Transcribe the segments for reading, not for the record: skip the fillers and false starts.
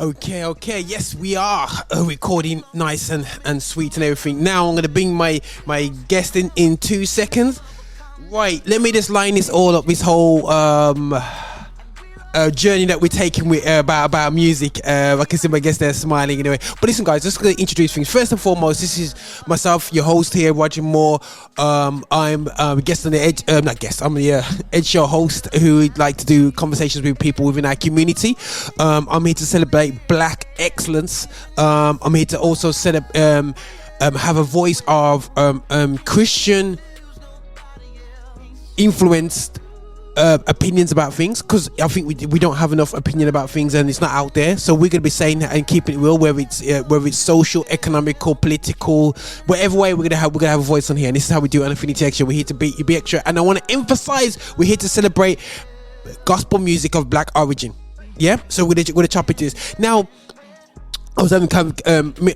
Okay. Yes, we are recording nice and sweet and everything. Now I'm going to bring my guest in 2 seconds. Right, let me just line this all up, this whole journey that we're taking with about music. I can see my guest there smiling anyway. But listen, guys, just going to introduce things. First and foremost, this is myself, your host here, Roger Moore. I'm a guest on the Edge, not guest, I'm the Edge Show host who would like to do conversations with people within our community. I'm here to celebrate Black excellence. I'm here to also have a voice of Christian influenced opinions about things, because I think we don't have enough opinion about things and it's not out there. So we're gonna be saying that and keeping it real, whether it's social, economical, political, whatever way we're gonna have a voice on here. And this is how we do it on Affinity Extra. We're here to be extra, and I want to emphasize we're here to celebrate gospel music of Black origin. Yeah, so we're gonna chop into this now. I was having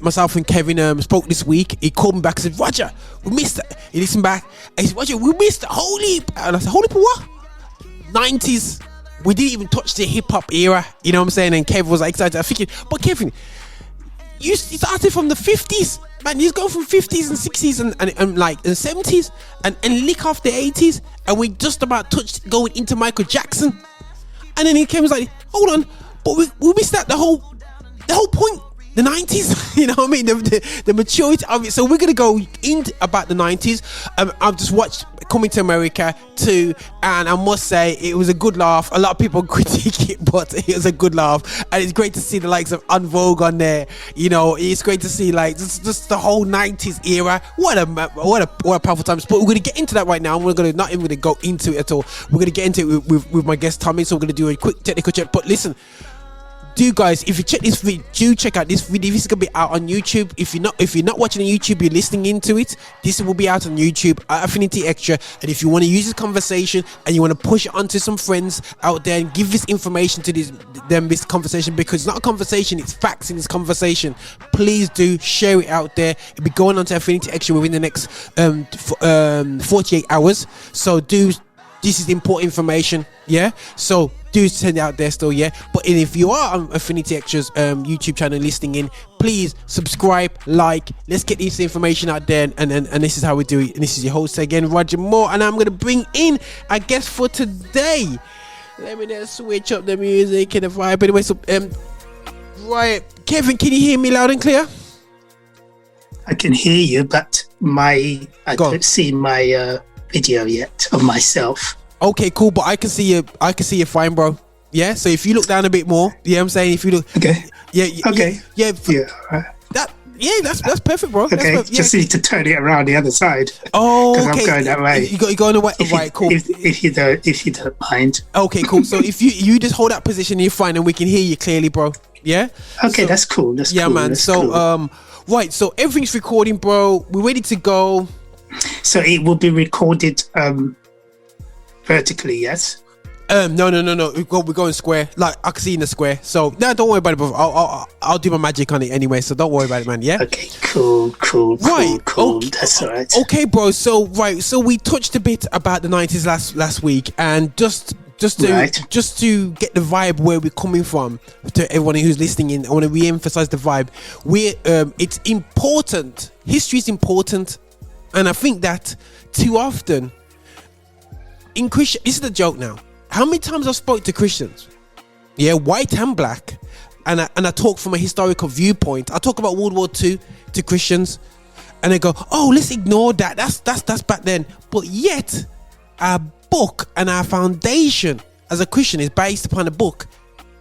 myself and Kevin spoke this week. He called me back and said, Roger, we missed it. He listened back and he said, Roger, we missed the whole heap. And I said, whole heap of what? 90s. We didn't even touch the hip-hop era. You know what I'm saying? And Kevin was like excited. I'm thinking, but Kevin, you started from the 50s. Man, you go from 50s and 60s and like the 70s and lick off the 80s. And we just about touched going into Michael Jackson. And then he came and was like, hold on, but we missed that the whole point, the 90s. You know what I mean, the maturity of it. So we're gonna go into about the 90s. I've just watched Coming to America 2, and I must say it was a good laugh. A lot of people critique it, but it was a good laugh, and it's great to see the likes of En Vogue on there. You know, it's great to see like just the whole 90s era. What a powerful time. But we're gonna get into that right now. We're gonna not even gonna go into it at all. We're gonna get into it with my guest Tommy. So we're gonna do a quick technical check. But listen, guys, if you check this video, do check out this video. This is gonna be out on YouTube. If you're not watching on YouTube, you're listening into it. This will be out on YouTube at Affinity Extra. And if you want to use this conversation and you want to push it onto some friends out there and give this information to this conversation, because it's not a conversation, it's facts in this conversation. Please do share it out there. It'll be going on to Affinity Extra within the next 48 hours. So this is important information, yeah? So do send it out there still, yeah? But if you are on Affinity Extra's YouTube channel listening in, please subscribe, like. Let's get this information out there, and this is how we do it. And this is your host again, Roger Moore, and I'm going to bring in our guest for today. Let me just switch up the music and the vibe. Anyway, so, right, Kevin, can you hear me loud and clear? I can hear you, but I don't see my video yet of myself. Okay, cool, but I can see you fine, bro. Yeah, so if you look down a bit more, yeah, I'm saying if you look, okay, yeah, that's perfect, bro. Okay, just need to turn it around the other side. Oh, okay. I'm going that way. You're going the way. Right, cool. If you don't mind. Okay, cool. So if you just hold that position, you're fine, and we can hear you clearly, bro. Yeah. Okay, so, that's cool. Yeah, cool. Man. That's so cool. Right. So everything's recording, bro. We're ready to go. So it will be recorded vertically, yes? No. We're going square. Like I can see in the square. So no, don't worry about it, bro. I'll do my magic on it anyway. So don't worry about it, man. Yeah. Okay. Cool. Right. Cool. Okay. That's all right. Okay, bro. So we touched a bit about the 90s last week, and just to get the vibe where we're coming from, to everyone who's listening in, I want to re-emphasize the vibe. It's important. History is important, and I think that too often in Christian, this is the joke now. How many times I've spoke to Christians, yeah, white and black, and I talk from a historical viewpoint. I talk about World War II to Christians, and they go, "Oh, let's ignore that. That's back then." But yet, our book and our foundation as a Christian is based upon a book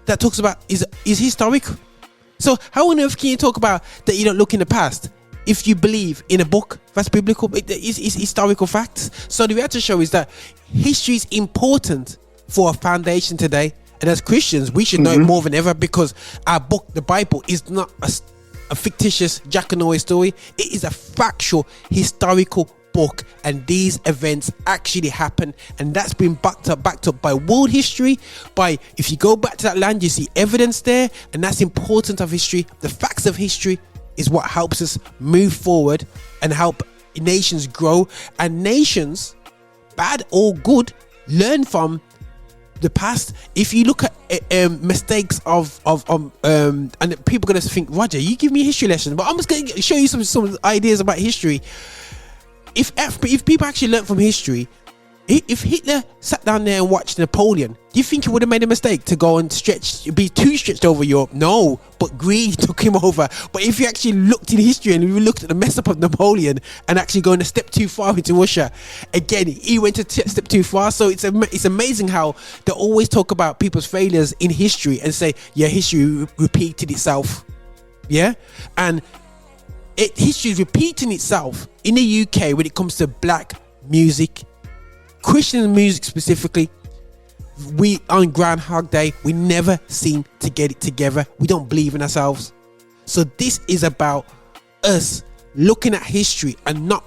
that talks about is historical. So how on earth can you talk about that you don't look in the past if you believe in a book that's biblical? It's historical facts. So the reality show is that history is important for a foundation today, and as Christians we should know it more than ever, because our book, the Bible, is not a fictitious Jack and Noir story. It is a factual historical book, and these events actually happen, and that's been backed up by world history. If you go back to that land, you see evidence there, and that's important of history. The facts of history is what helps us move forward and help nations grow, and nations, bad or good, learn from the past. If you look at mistakes of and people are gonna think, Roger, you give me a history lesson, but I'm just gonna show you some ideas about history. If people actually learn from history, if Hitler sat down there and watched Napoleon, do you think he would have made a mistake to go and be too stretched over Europe? No, but greed took him over. But if you actually looked in history and you looked at the mess up of Napoleon and actually going a step too far into Russia, again, he went a step too far. So it's amazing how they always talk about people's failures in history and say, yeah, history repeated itself. Yeah, and history is repeating itself in the UK when it comes to black music, Christian music specifically. We on Groundhog Day, we never seem to get it together. We don't believe in ourselves. So this is about us looking at history and not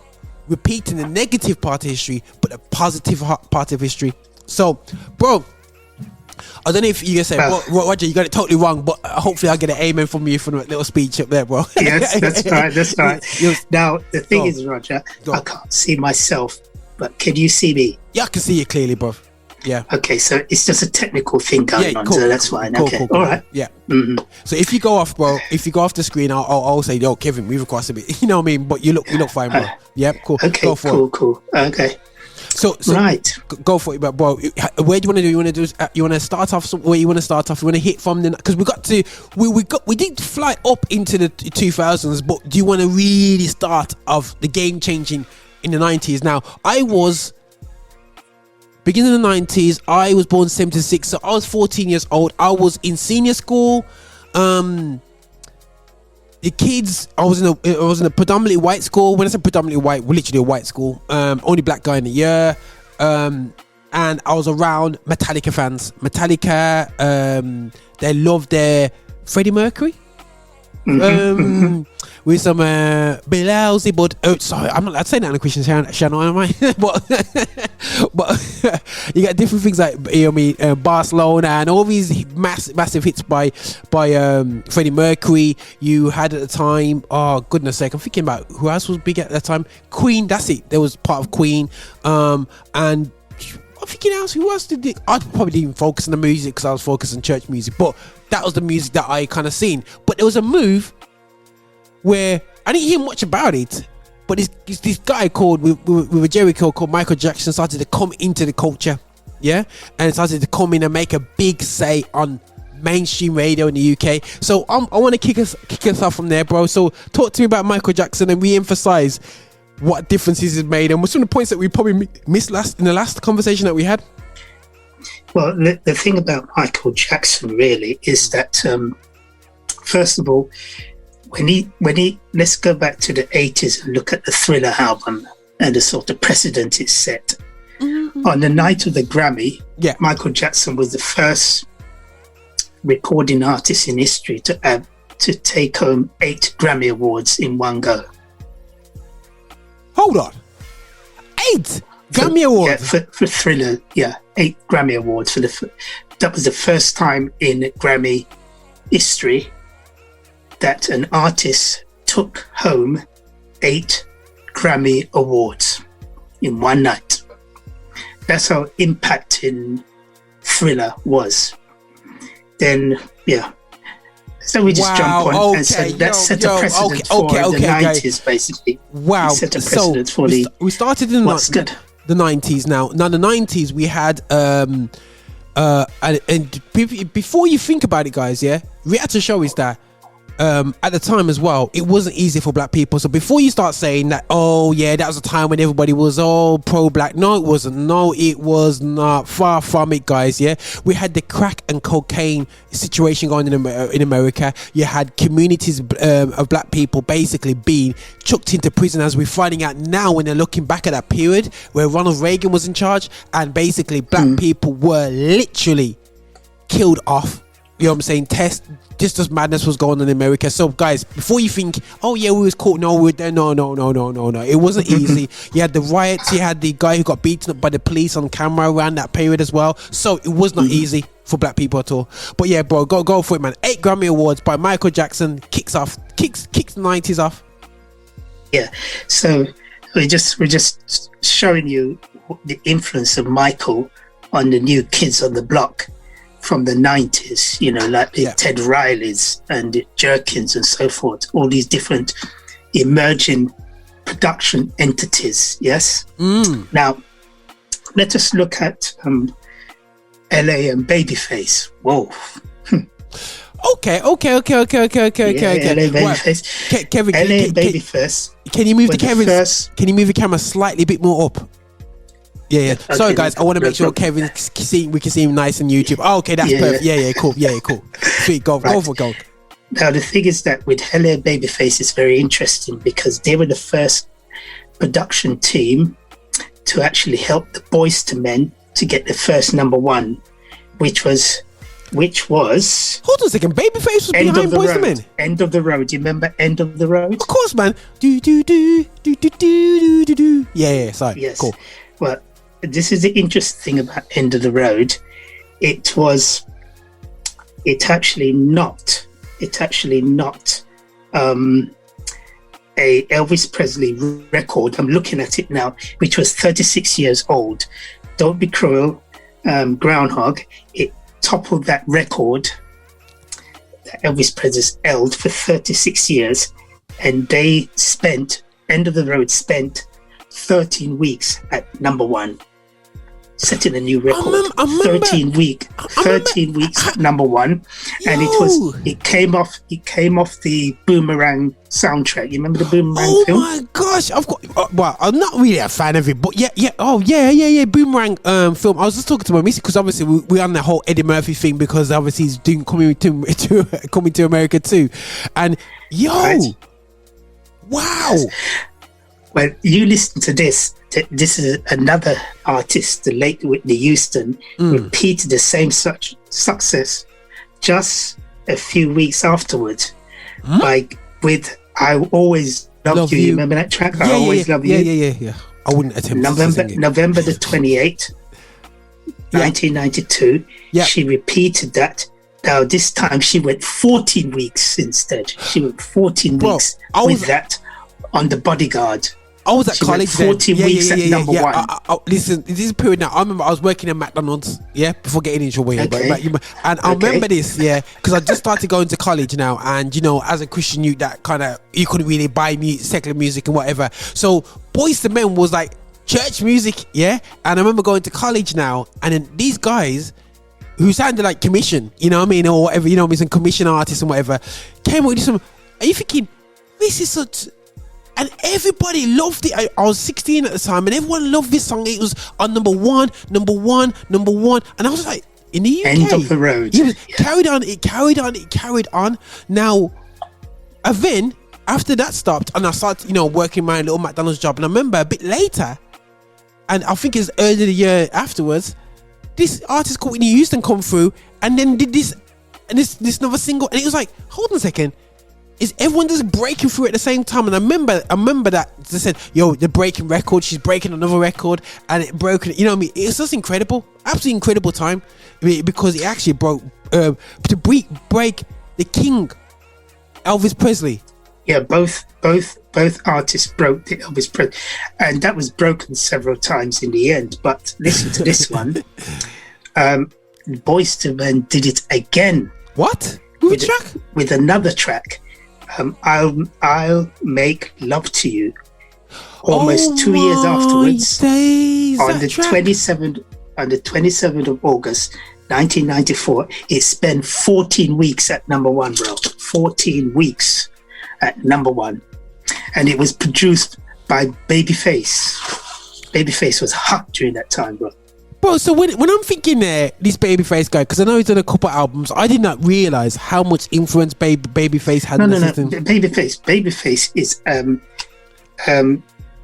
repeating the negative part of history, but the positive part of history. So, bro, I don't know if you say, Roger, you got it totally wrong, but hopefully I'll get an amen from you for a little speech up there, bro. Yes, that's right. That's right. Now, the thing is, Roger, I can't see myself, but can you see me? Yeah, I can see you clearly, bro. Yeah. Okay, so it's just a technical thing going on, so that's fine. Cool. All right. Yeah. Mm-hmm. So if you go off, bro, if you go off the screen, I'll say, yo, Kevin, move across a bit. You know what I mean? But you look fine, bro. Yeah, cool. Okay, go for it. Cool. Okay. So right, go for it, but bro, where do you want to do? You want to start off where you want to start off? You want to hit from the, because we did fly up into the 2000s, but do you want to really start of the game changing in the 90s? Now, I was beginning of the 90s. I was born 76, so I was 14 years old. I was in senior school. The kids, I was in a predominantly white school. When I say predominantly white, we're literally a white school. Only black guy in the year. And I was around Metallica fans. Metallica, they love their Freddie Mercury. With some Bilal, but sorry, I'm not allowed to say that on a Christian channel, am I? but you got different things like, you know, Barcelona and all these massive hits by Freddie Mercury. You had at the time, oh goodness sake, I'm thinking about who else was big at that time. Queen, that's it. There was part of Queen, and I'm thinking else. Who else did it? I probably didn't even focus on the music because I was focused on church music, but that was the music that I kind of seen. But there was a move where I didn't hear much about it, but this guy called with a Jericho called Michael Jackson started to come into the culture, yeah, and started to come in and make a big say on mainstream radio in the UK. So I want to kick us off from there, bro. So talk to me about Michael Jackson and re-emphasize what differences he's made and what's some of the points that we probably missed in the last conversation that we had. Well, the thing about Michael Jackson really is that first of all, when he let's go back to the 80s and look at the Thriller album and the sort of precedent it set. Mm-hmm. On the night of the Grammy, Michael Jackson was the first recording artist in history to take home 8 Grammy Awards in one go. Hold on, 8 Grammy Awards? Yeah, for Thriller, 8 Grammy Awards that was the first time in Grammy history that an artist took home 8 Grammy Awards in one night. That's how impacting Thriller was. Then, so we just jump on and say that set a precedent for the 90s, basically. Wow. Set a precedent for we started in the 90s now. Now, the 90s, we had, and before you think about it, guys, we had to show is that at the time as well, it wasn't easy for black people. So before you start saying that, that was a time when everybody was pro-black, no, it wasn't. No, it was not. Far from it, guys. We had the crack and cocaine situation going in America. You had communities of black people basically being chucked into prison, as we're finding out now when they're looking back at that period where Ronald Reagan was in charge, and basically black people were literally killed off. You know what I'm saying? Just as madness was going on in America. So guys, before you think, we was caught, no, we were there. No. It wasn't easy. You had the riots, you had the guy who got beaten up by the police on camera around that period as well. So it was not easy for black people at all. But yeah, bro, go for it, man. 8 Grammy Awards by Michael Jackson kicks the 90s off. Yeah. So we're just showing you the influence of Michael on the new kids on the block from the 90s, you know, like the Ted Rileys and the Jerkins and so forth, all these different emerging production entities. Yes. Now, let us look at LA and Babyface. Whoa. Okay. LA Babyface. Kevin, LA Babyface. Can you move the camera? Can you move the camera slightly bit more up? Yeah. Okay, sorry, guys. I want to make sure Kevin we can see him nice on YouTube. Oh, okay, that's perfect. Yeah, cool. Sweet, go for gold. Now the thing is that with LA Babyface, it's very interesting because they were the first production team to actually help the Boyz II Men to get the first number one, which was hold on a second, Babyface was behind Boyz II Men. End of the Road. Do you remember End of the Road? Of course, man. Do. Yeah, sorry. Yes. Cool. Well, this is the interesting thing about End of the Road. It's actually not a Elvis Presley record. I'm looking at it now, which was 36 years old. Don't Be Cruel, Groundhog. It toppled that record that Elvis Presley's held for 36 years, and End of the Road spent 13 weeks at number one, setting a new record. 13 weeks at number one. And it came off the Boomerang soundtrack. You remember the Boomerang film? Oh my gosh, I've got well, I'm not really a fan of it, but yeah. Boomerang film. I was just talking to my missus because obviously we're on that whole Eddie Murphy thing because obviously he's doing coming to America too. And wow. Well, you listen to this. This is another artist, the late Whitney Houston, repeated the same such success just a few weeks afterwards. With I Always Love You. You remember that track? I Always Love You. Yeah. I wouldn't attempt to sing it. November the 28th, 1992. Yeah. She repeated that. Now this time she went 14 weeks instead. She went 14 weeks with that on The Bodyguard. I was at college 14 weeks at number one. Listen, this is a period now. I remember I was working at McDonald's, before getting in trouble. And I remember this, because I just started going to college now. And, you know, as a Christian youth, that kind of, you couldn't really buy secular music and whatever. So Boyz II Men was like church music, And I remember going to college now. And then these guys who sounded like commission, you know what I mean? Or whatever, you know what I mean? Some commission artists and whatever, came up with some, are you thinking, this is such... And everybody loved it. I was 16 at the time, and everyone loved this song. It was on number one. And I was like, in the UK, End of the Road. It carried on. Now, and then after that stopped, and I started, working my little McDonald's job. And I remember a bit later, and I think it's early the year afterwards, this artist called Whitney Houston come through, and then did this, and this another single, and it was like, hold on a second. Is everyone just breaking through at the same time? And I remember that they said, "Yo, they're breaking records. She's breaking another record, and it broke." You know what I mean? It's just incredible, absolutely incredible time, because it actually broke to break the king, Elvis Presley. Yeah, both artists broke the Elvis Presley, and that was broken several times in the end. But listen to this one. Boyz II Men did it again. What? With another track. I'll Make Love to You. Almost 2 years afterwards, on the 27th of August 1994, it spent 14 weeks at number one, bro. 14 weeks at number one. And it was produced by Babyface. Babyface was hot during that time, bro. Bro, so when I'm thinking this Babyface guy, because I know he's done a couple albums, I did not realize how much influence Babyface had in the system. Babyface is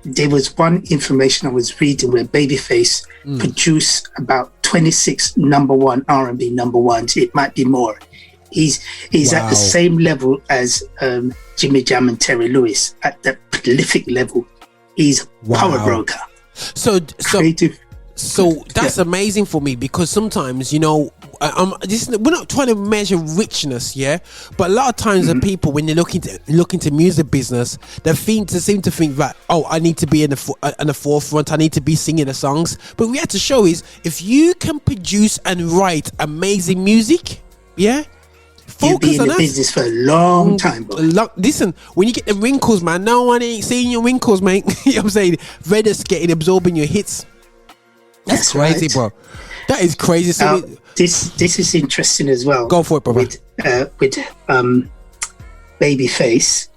there was one information I was reading where Babyface produced about 26 number one R&B number ones. It might be more. He's at the same level as Jimmy Jam and Terry Lewis, at that prolific level. He's a power broker. So creative. So that's amazing for me, because sometimes, we're not trying to measure richness, yeah. But a lot of times, the people when they look into music business, they seem to think that, oh, I need to be in the forefront. I need to be singing the songs. But we have to show is if you can produce and write amazing music, yeah. You'll be in the business for a long time, bro. Listen, when you get the wrinkles, man, no one ain't seeing your wrinkles, mate. You know what I'm saying? They're just absorbing your hits. That's crazy, right, bro. That is crazy. So this is interesting as well. Go for it, brother. With Babyface,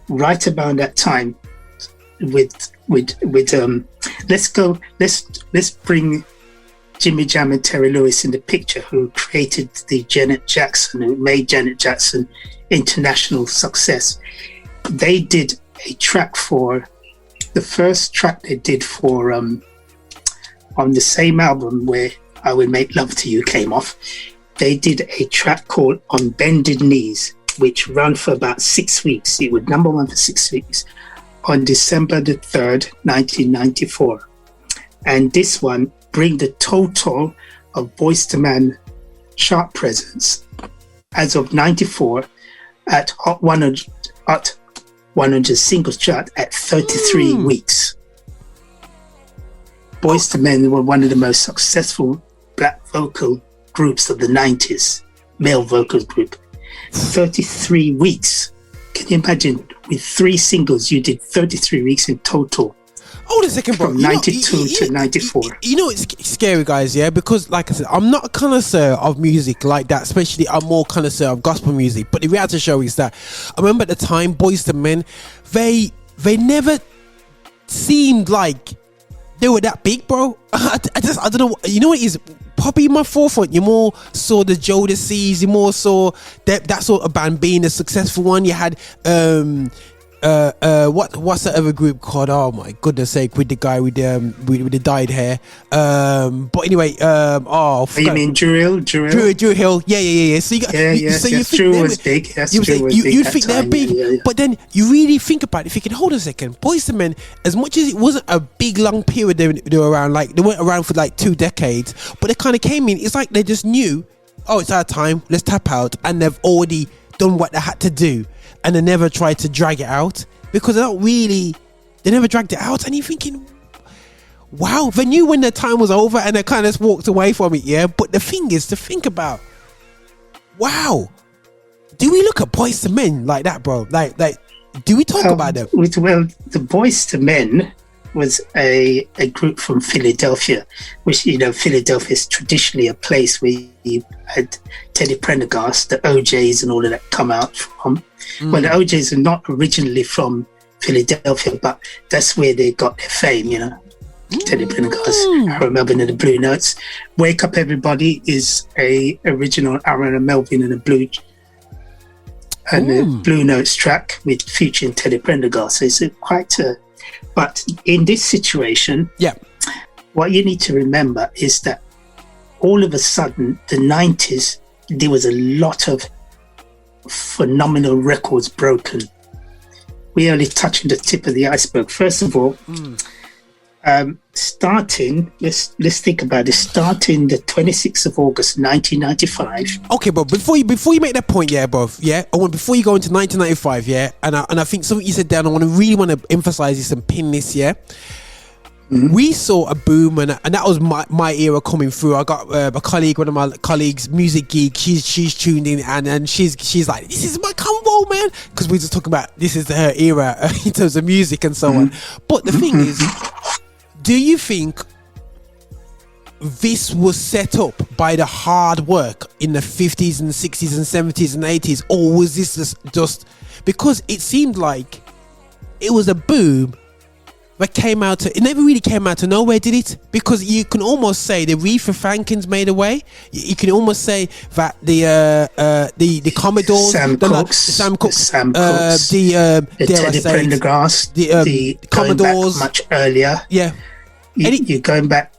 right about that time, with let's bring Jimmy Jam and Terry Lewis in the picture, who created the Janet Jackson, who made Janet Jackson international success. They did a track the first track they did for on the same album where I Will Make Love to You came off. They did a track called On Bended Knees, which ran for about 6 weeks. It was number one for 6 weeks on December the 3rd, 1994. And this one bring the total of Boyz II Men chart presence as of 94 at Hot 100 singles chart at 33 weeks. Boyz II Men were one of the most successful black vocal groups of the 90s, male vocal group. 33 weeks. Can you imagine? With 3 singles, you did 33 weeks in total. Hold a second, bro. From 92 to 94. You know it's scary, guys, yeah? Because, like I said, I'm not a connoisseur of music like that. Especially, I'm more connoisseur of gospel music. But the reality show is that I remember at the time, Boyz II Men, they never seemed like they were that big, bro. I don't know. You know what it is? Probably in my forefront, you more saw the Jodeci's, you more saw that sort of band being a successful one. You had what's that other group called? Oh my goodness sake, with the guy with the dyed hair. But anyway, you mean Drew Hill? Yeah. So you got, so you think Drew was big. You think they're big, yeah. But then you really think about it. If you can hold a second, Boyz II Men, as much as it wasn't a big long period they were around, like they weren't around for like 2 decades, but they kind of came in. It's like they just knew, oh, it's our time. Let's tap out, and they've already done what they had to do. And they never tried to drag it out because they never dragged it out. And you're thinking, wow, they knew when their time was over and they kind of walked away from it, yeah. But the thing is to think about, wow, do we look at Boyz II Men like that, bro? Like, do we talk about them? Well, the Boyz II Men was a group from Philadelphia, which, you know, Philadelphia is traditionally a place where you had Teddy Prendergast, the OJs and all of that come out from. Well, the OJs are not originally from Philadelphia, but that's where they got their fame, you know. Teddy Prendergast, Aaron Melvin and the Blue Notes. Wake Up Everybody is a original Aaron and Melvin and the Blue Notes track with featuring Teddy Prendergast. So it's quite a... But in this situation, what you need to remember is that all of a sudden, the 90s, there was a lot of phenomenal records broken. We're only touching the tip of the iceberg. First of all, starting, let's think about it. Starting the 26th of August, 1995. Okay, bro. Before you make that point, bro. Yeah, before you go into 1995, and I think something you said there, and I really want to emphasize this and pin this, We saw a boom, and that was my era coming through. I got a colleague, one of my colleagues, music geek. She's tuned in, and she's like, "This is my combo, man," because we're just talking about this is her era in terms of music and so on. But the thing is, do you think this was set up by the hard work in the 50s and 60s and 70s and 80s, or was this just because it seemed like it was a boom? But it never really came out of nowhere, did it? Because you can almost say the Aretha Franklin's made a way. You can almost say that the Commodores, Sam Cooks, the Teddy Prendergast, the Commodores, much earlier. Yeah, you're going back.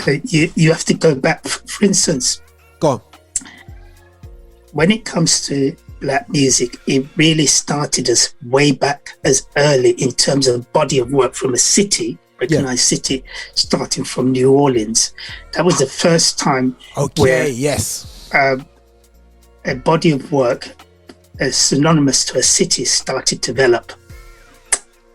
You have to go back. For instance, go on. When it comes to black music, it really started as way back as early in terms of body of work from a city recognized city, starting from New Orleans. That was the first time where a body of work synonymous to a city started to develop.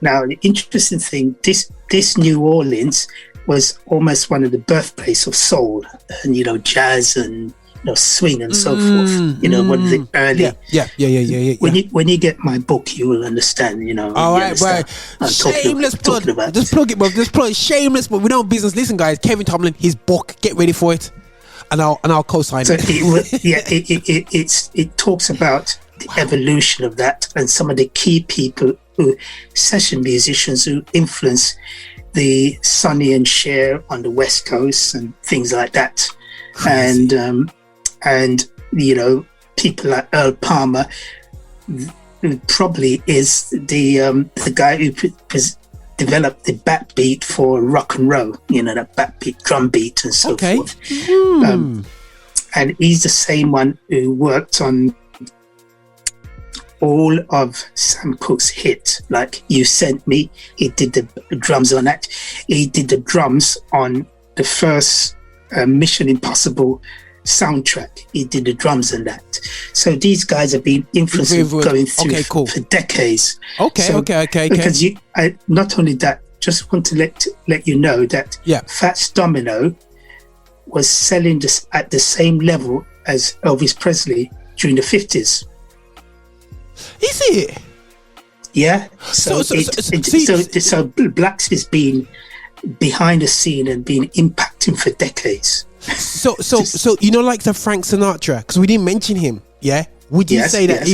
Now, the interesting thing, this New Orleans was almost one of the birthplace of soul and, jazz and, swing and so forth. One of the early. When you get my book, you will understand, All right, bro. Shameless plug. Just plug it, bro. Just plug it. Shameless, but we don't business. Listen, guys, Kevin Tomlin, his book, get ready for it. And I'll co-sign it. It talks about the evolution of that and some of the key people session musicians who influence the Sonny and Cher on the West Coast and things like that. Crazy. And people like Earl Palmer, who probably is the guy who developed the backbeat for rock and roll, that backbeat drum beat and so forth. And he's the same one who worked on all of Sam Cooke's hits, like You Sent Me. He did the drums on that. He did the drums on the first Mission Impossible soundtrack. He did the drums on that. So these guys have been influencing going through for decades. Because not only that, just want to let you know that Fats Domino was selling this at the same level as Elvis Presley during the 50s. Is it? Yeah. So Blacks has been behind the scene and been impacting for decades. So like the Frank Sinatra, because we didn't mention him. Yeah. Would you say that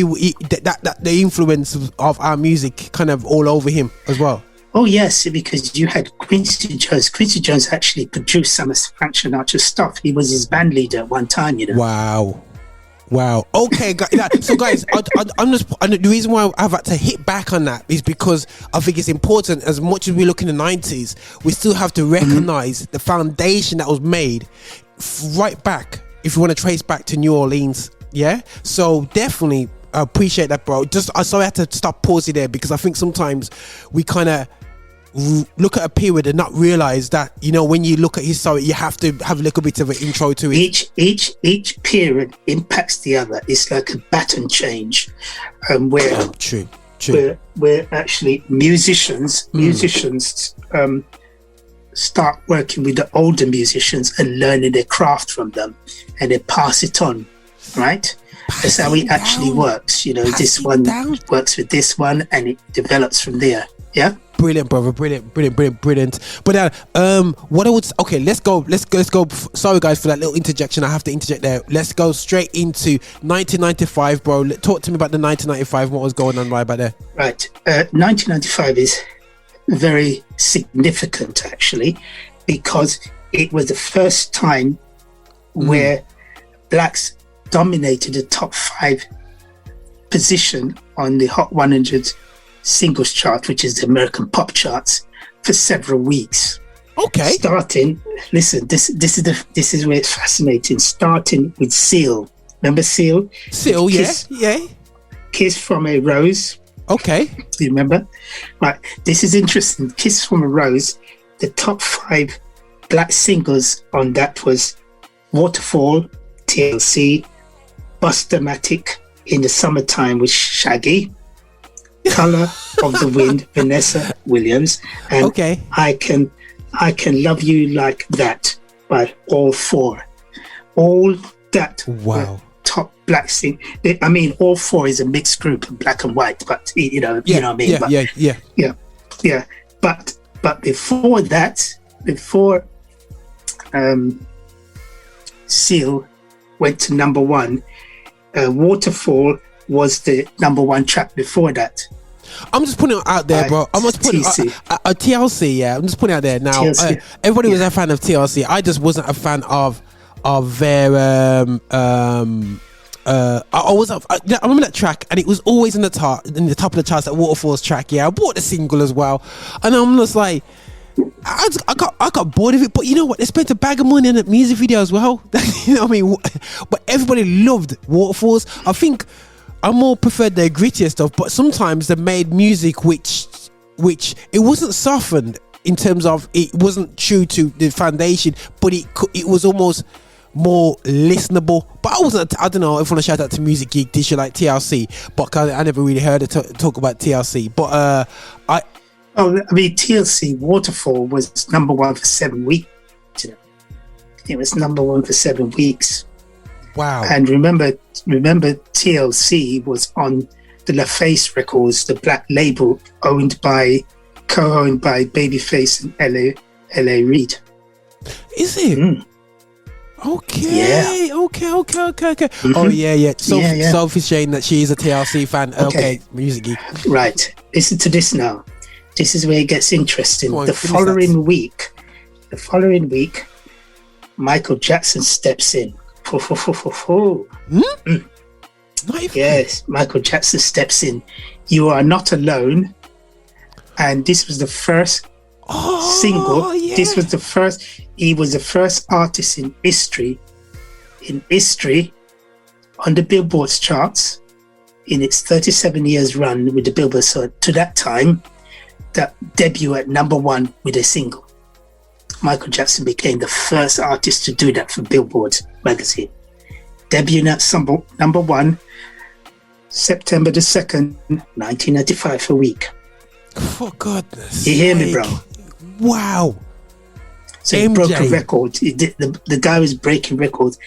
that the influence of our music kind of all over him as well? Oh yes, because you had Quincy Jones. Quincy Jones actually produced some of Frank Sinatra's stuff. He was his band leader at one time. Wow. Okay, so guys, the reason why I've had to hit back on that is because I think it's important. As much as we look in the 90s, we still have to recognize the foundation that was made right back, if you want to trace back to New Orleans. Yeah, so definitely appreciate that, bro. So I had to stop pausing there because I think sometimes we kind of look at a period and not realize that, when you look at history, you have to have a little bit of an intro to it. Each period impacts the other. It's like a baton change, where true. Where actually musicians start working with the older musicians and learning their craft from them, and they pass it on, right? That's how it actually works. This one works with this one, and it develops from there. Yeah. Brilliant, brother. Brilliant. But what I would let's go. Sorry guys for that little interjection. I have to interject there. Let's go straight into 1995, bro. Talk to me about the 1995. What was going on right about there? Right. 1995 is very significant actually, because it was the first time where Blacks dominated the top 5 position on the Hot 100 singles chart, which is the American pop charts, for several weeks. Okay. Starting, listen, this is where it's fascinating. Starting with Seal. Remember Seal? Seal, yeah. Kiss from a Rose. Okay. Do you remember? Right. This is interesting. Kiss from a Rose. The top 5 Black singles on that was Waterfall, TLC, Bus-O-Matic, In the Summertime with Shaggy, Color of the Wind, Vanessa Williams, and I Can Love You Like That by All 4. All that top Black sing. I mean, All 4 is a mixed group of black and white, but you know what I mean. Yeah. But before that, before Seal went to number 1, Waterfall was the number 1 track before that. I'm just putting it out there, bro. I'm just putting TLC. Yeah, I'm just putting it out there now. Everybody was a fan of TLC. I just wasn't a fan of their I remember that track, and it was always in the top of the charts. That Waterfall's track. Yeah, I bought the single as well, and I'm just like, I got bored of it. But you know what? They spent a bag of money on the music video as well. You know what I mean? But everybody loved Waterfalls. I think I more preferred their grittier stuff, but sometimes they made music which it wasn't softened. in terms of it wasn't true to the foundation, but it was almost more listenable. But I don't know if I want to shout out to Music Geek this year like TLC, but I never really heard her talk about TLC. But TLC Waterfall was number one for 7 weeks. You know? It was number one for 7 weeks. Wow. And remember TLC was on the LaFace Records, the black label co-owned by Babyface and LA Reid. Is it? Okay. Yeah. Okay. Mm-hmm. Oh yeah. Sophie's saying that she is a TLC fan. Okay, Music Geek. Right. Listen to this now. This is where it gets interesting. On, the following week, Michael Jackson steps in. Yes, Michael Jackson steps in. You Are Not Alone. And this was the first single. Yeah. This was the first. He was the first artist in history on the Billboard's charts in its 37 years run with the Billboard. So to that time, that debut at number one with a single. Michael Jackson became the first artist to do that for Billboard magazine. Debuting at number one, September the 2nd, 1995 for a week. For goodness you hear me, bro? Wow. So he broke a record. The guy was breaking records.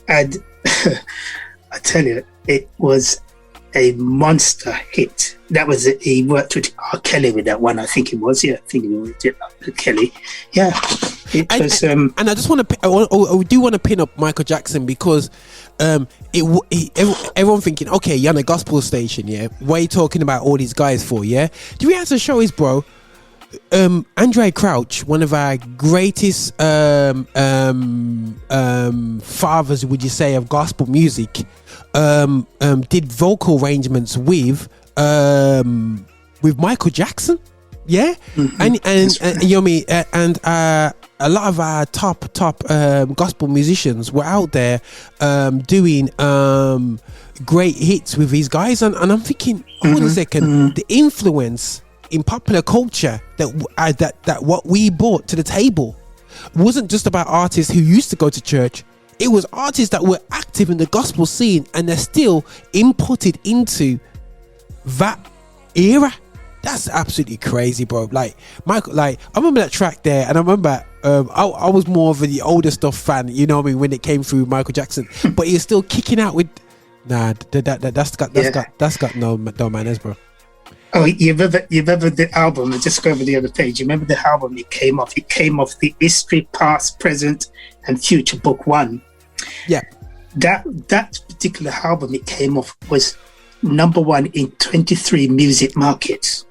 And I tell you, it was a monster hit. That was it. He worked with R. Kelly with that one, I think it was. Yeah, I think it was Kelly. Yeah. And I just want to, I do want to pin up Michael Jackson because everyone thinking, okay, you're on a gospel station, yeah? What are you talking about all these guys for, yeah? The reality show is, bro, Andre Crouch, one of our greatest fathers, would you say, of gospel music, did vocal arrangements with Michael Jackson, yeah, and you know me, and a lot of our top gospel musicians were out there doing great hits with these guys, and I'm thinking, hold a second, the influence in popular culture that what we brought to the table wasn't just about artists who used to go to church. It was artists that were active in the gospel scene, and they're still inputted into that era. That's absolutely crazy, bro. Like Michael, like I remember that track there, and I remember I was more of the older stuff fan, you know what I mean, when it came through Michael Jackson, but he's still kicking out with that's got no manners, bro. Oh, you remember the album? Just go over the other page. You remember the album it came off? It came off the History, Past, Present, and Future Book 1. Yeah. That particular album it came off was number one in 23 music markets.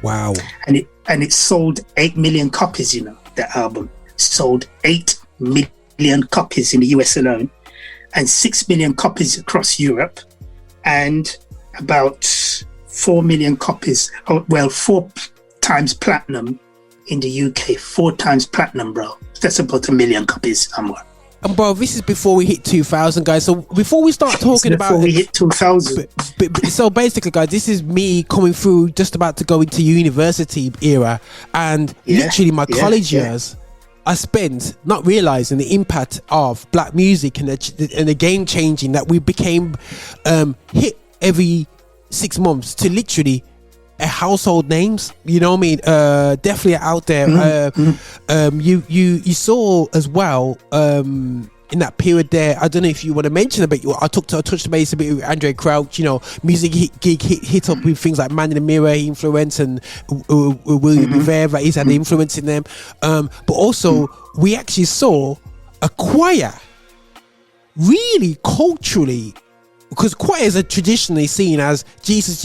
Wow. And it sold 8 million copies, you know, that album. Sold 8 million copies in the US alone, and 6 million copies across Europe, and about 4 million copies, 4 times platinum in the UK. 4 times platinum, bro. That's about 1 million copies somewhere. And bro, this is before we hit 2000, guys. So before we start talking before we hit 2000. So basically, guys, this is me coming through, just about to go into university era, and literally my college years I spent not realizing the impact of black music and the game changing that we became hit every 6 months to literally a household names, you know what I mean, definitely out there. You saw as well in that period there, I don't know if you want to mention a bit, I touched base a bit with Andre Crouch, you know, music hit up with things like Man in the Mirror influence, and William Rivera, he's had influence in them, but also we actually saw a choir really culturally, because choirs are traditionally seen as Jesus,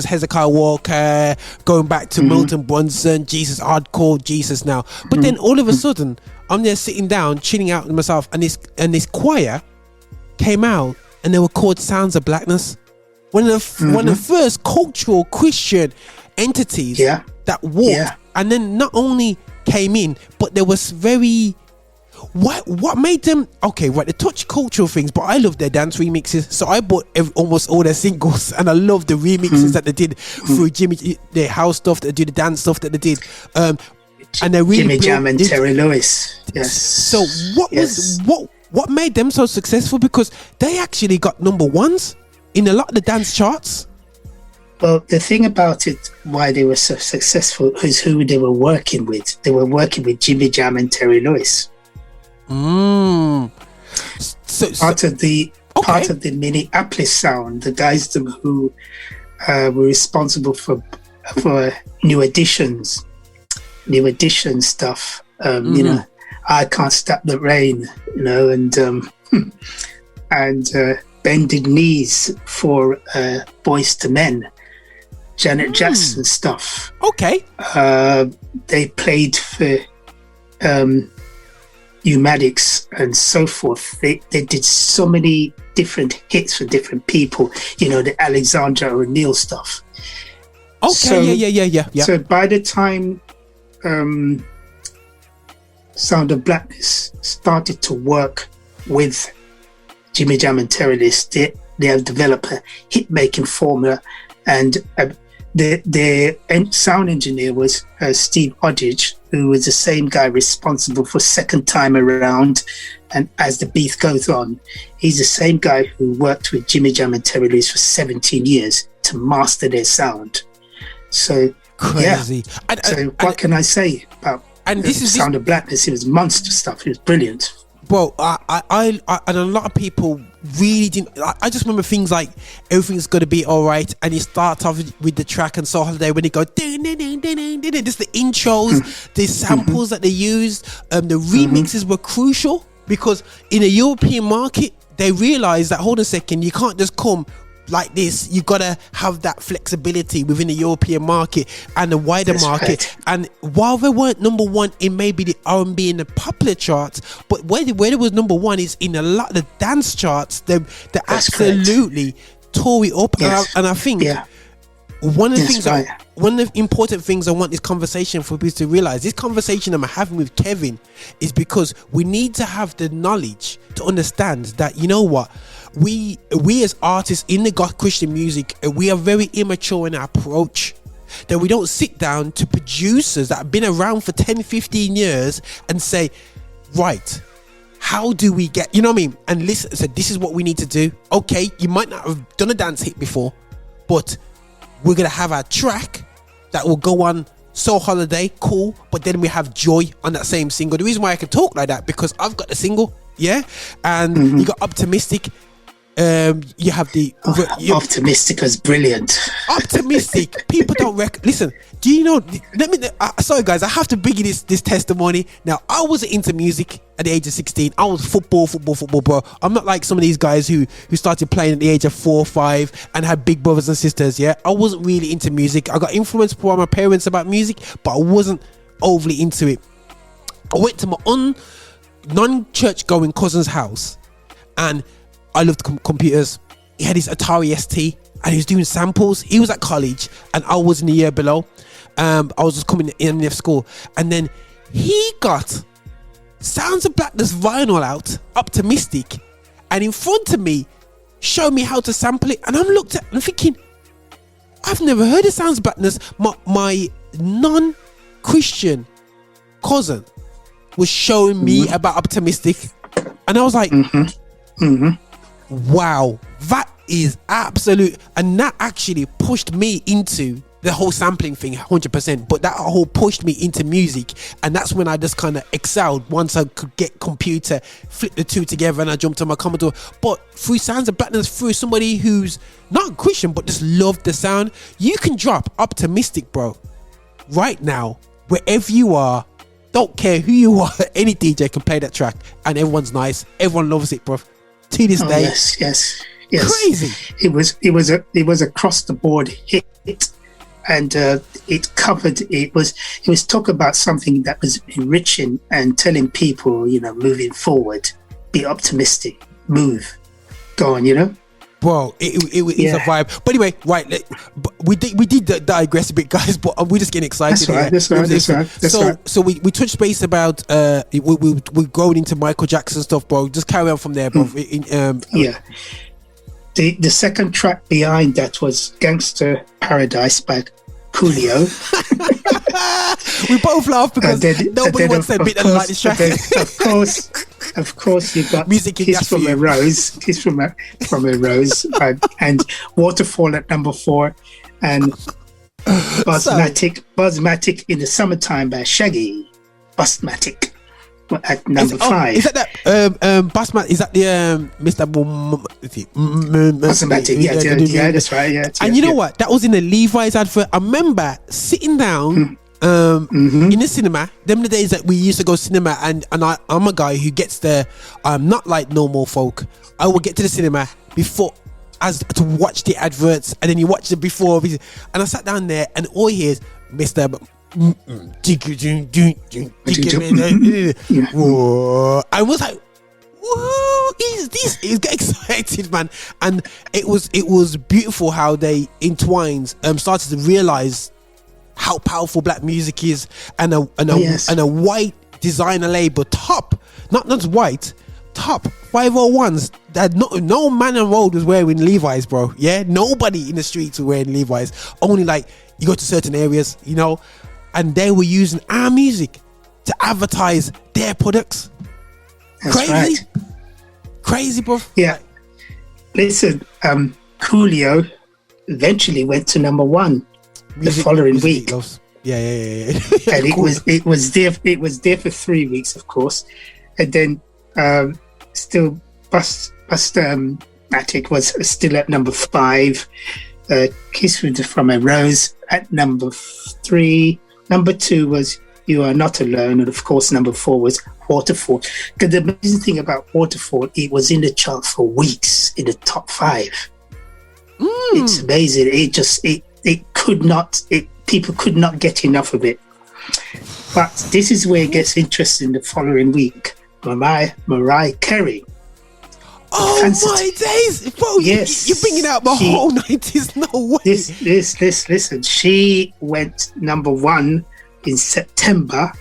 Hezekiah Walker, going back to Milton Brunson, Jesus hardcore, Jesus now. But then all of a sudden, I'm there sitting down, chilling out with myself, and this choir came out, and they were called Sounds of Blackness. One of the first cultural Christian entities that walked, and then not only came in, but there was very... What made them okay? Right, they touch cultural things, but I love their dance remixes. So I bought almost all their singles, and I love the remixes that they did through Jimmy, their house stuff that they did, the dance stuff that they did. and they really Jimmy Jam and Terry Lewis. Yes. So what made them so successful? Because they actually got number ones in a lot of the dance charts. Well, the thing about it, why they were so successful, is who they were working with. They were working with Jimmy Jam and Terry Lewis. Part of the Minneapolis sound, the guys who were responsible for new edition stuff. You know, I Can't Stop the Rain. You know, and Bending Knees for Boys to Men. Janet Jackson stuff. Okay. They played for Pneumatics and so forth. They did so many different hits for different people. You know, the Alexandra O'Neal stuff. Okay. So, yeah. So by the time Sound of Blackness started to work with Jimmy Jam and Terry Lewis, they have developed a hit making formula, and the sound engineer was Steve Hodge, who was the same guy responsible for Second Time Around, and As the Beat Goes On. He's the same guy who worked with Jimmy Jam and Terry Lewis for 17 years to master their sound. So crazy. Yeah. So what can I say about Sound of Blackness? It was monster stuff. It was brilliant. Well, I and a lot of people really didn't. I just remember things like Everything's Gonna Be Alright, and you start off with the track and Soul Holiday when they go just the intros, the samples that they used, the remixes were crucial, because in a European market they realized that, hold on a second, you can't just come like this. You gotta have that flexibility within the European market and the wider market. Right. And while they weren't number one in maybe the R&B and the popular charts, but where they was number one is in a lot of the dance charts. They absolutely tore it up. Yes. And I think one of the things one of the important things I want this conversation for people to realize, this conversation I'm having with Kevin, is because we need to have the knowledge to understand that, you know what, we as artists in the goth Christian music, we are very immature in our approach, that we don't sit down to producers that have been around for 10-15 years and say, right, how do we get, you know what I mean, and listen, so this is what we need to do. Okay, you might not have done a dance hit before, but we're gonna have our track that will go on Soul Holiday, cool, but then we have Joy on that same single. The reason why I can talk like that, because I've got the single, and you got Optimistic. You have the Optimistic is brilliant. Optimistic. People don't listen. Do you know? Let me. Sorry, guys. I have to bring you this testimony. Now, I wasn't into music at the age of 16. I was football, bro. I'm not like some of these guys who started playing at the age of 4 or 5 and had big brothers and sisters. Yeah, I wasn't really into music. I got influenced by my parents about music, but I wasn't overly into it. I went to my non-church going cousin's house, and I loved computers. He had his Atari ST and he was doing samples. He was at college and I was in the year below. I was just coming in school, and then he got Sounds of Blackness vinyl out, Optimistic, and in front of me showed me how to sample it. And I'm thinking, I've never heard of Sounds of Blackness. My non-Christian cousin was showing me about Optimistic, and I was like, wow, that is absolute. And that actually pushed me into the whole sampling thing 100%, but that whole pushed me into music, and that's when I just kind of excelled once I could get computer, flip the two together, and I jumped on my Commodore. But through Sounds of Blackness, through somebody who's not Christian but just loved the sound, you can drop Optimistic, bro, right now, wherever you are. Don't care who you are, any DJ can play that track and everyone's nice, everyone loves it, bro, to this day. Yes. Crazy. It was across the board hit, and it covered. It was talk about something that was enriching and telling people, moving forward, be optimistic, move, go on, Bro, it is a vibe. But anyway, right, we did digress a bit, guys, but we're just getting excited. That's right. So we touched base about we're going into Michael Jackson stuff, bro. Just carry on from there, bro. The second track behind that was Gangster Paradise by Coolio. We both laugh because nobody wants to admit they don't like this track. Of course, you've got Music Kiss from a Rose, Kiss from a Rose, and Waterfall at number 4, and Buzzmatic in the Summertime by Shaggy. Buzzmatic at number 5. Is that Buzzmatic? Is that the Mr. Buzzmatic? Yeah, that's right. Yeah, and you know what? That was in the Levi's advert. I remember sitting down in the cinema. Them the days that we used to go cinema, and I'm a guy who gets there. Not like normal folk. I will get to the cinema before as to watch the adverts, and then you watch it before. And I sat down there, and all you hear is Mr. I was like, what is this? It got excited, man. And it was beautiful how they entwined, started to realize how powerful black music is, and a white designer label, not white, top 501s that no man on road was wearing Levi's, bro. Yeah, nobody in the streets was wearing Levi's. Only like you go to certain areas, you know, and they were using our music to advertise their products. That's crazy, right. Crazy, bro. Yeah. Listen, Coolio eventually went to number 1 the following week. Yeah. And it was there for 3 weeks, of course, and then still Buzzmatic was still at number 5. Kiss from a Rose at number 3. Number 2 was You Are Not Alone, and of course number 4 was Waterfall. Because the amazing thing about Waterfall, it was in the chart for weeks in the top 5. It's amazing. People could not get enough of it. But this is where it gets interesting. The following week, Mariah Carey. Oh my days, bro! Yes, you're bringing out the whole 90s. No way. Listen. She went number 1 in September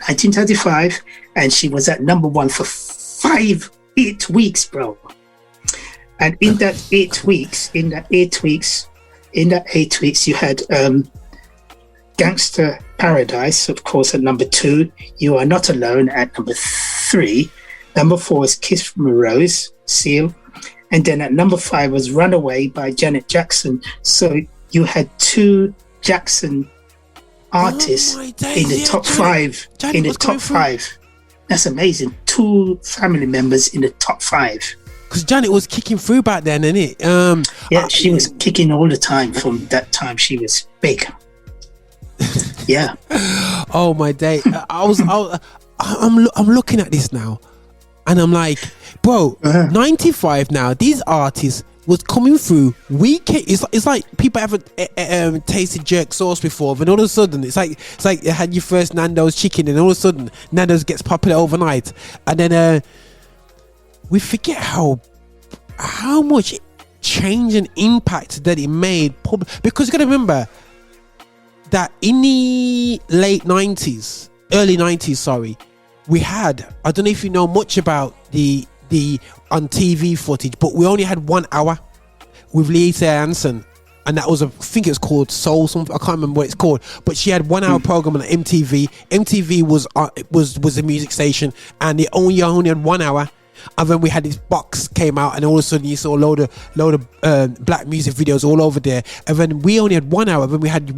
1935, and she was at number 1 for 8 weeks, bro. And in that 8 weeks, you had Gangster Paradise, of course, at number 2. You Are Not Alone at number 3. Number 4 is Kiss from a Rose, Seal. And then at number 5 was Runaway by Janet Jackson. So you had 2 Jackson artists in the top 5. In the top 5. That's amazing. 2 family members in the top 5. Because Janet was kicking through back then, innit? She was kicking all the time. From that time, she was big. Yeah. Oh my day! I'm looking at this now, and I'm like, bro, 95 now. These artists was coming through. It's like people haven't tasted jerk sauce before, and all of a sudden it's like you had your first Nando's chicken, and all of a sudden Nando's gets popular overnight, and then we forget how much change and impact that it made. Because you got to remember that in the late 90s, early 90s, sorry, we had, I don't know if you know much about the on TV footage, but we only had 1 hour with Lisa Hansen, and that was I think it was called Soul something, I can't remember what it's called, but she had 1 hour program on MTV. MTV was a music station, and they only had 1 hour. And then we had this box came out, and all of a sudden you saw a load of black music videos all over there. And then we only had 1 hour. Then we had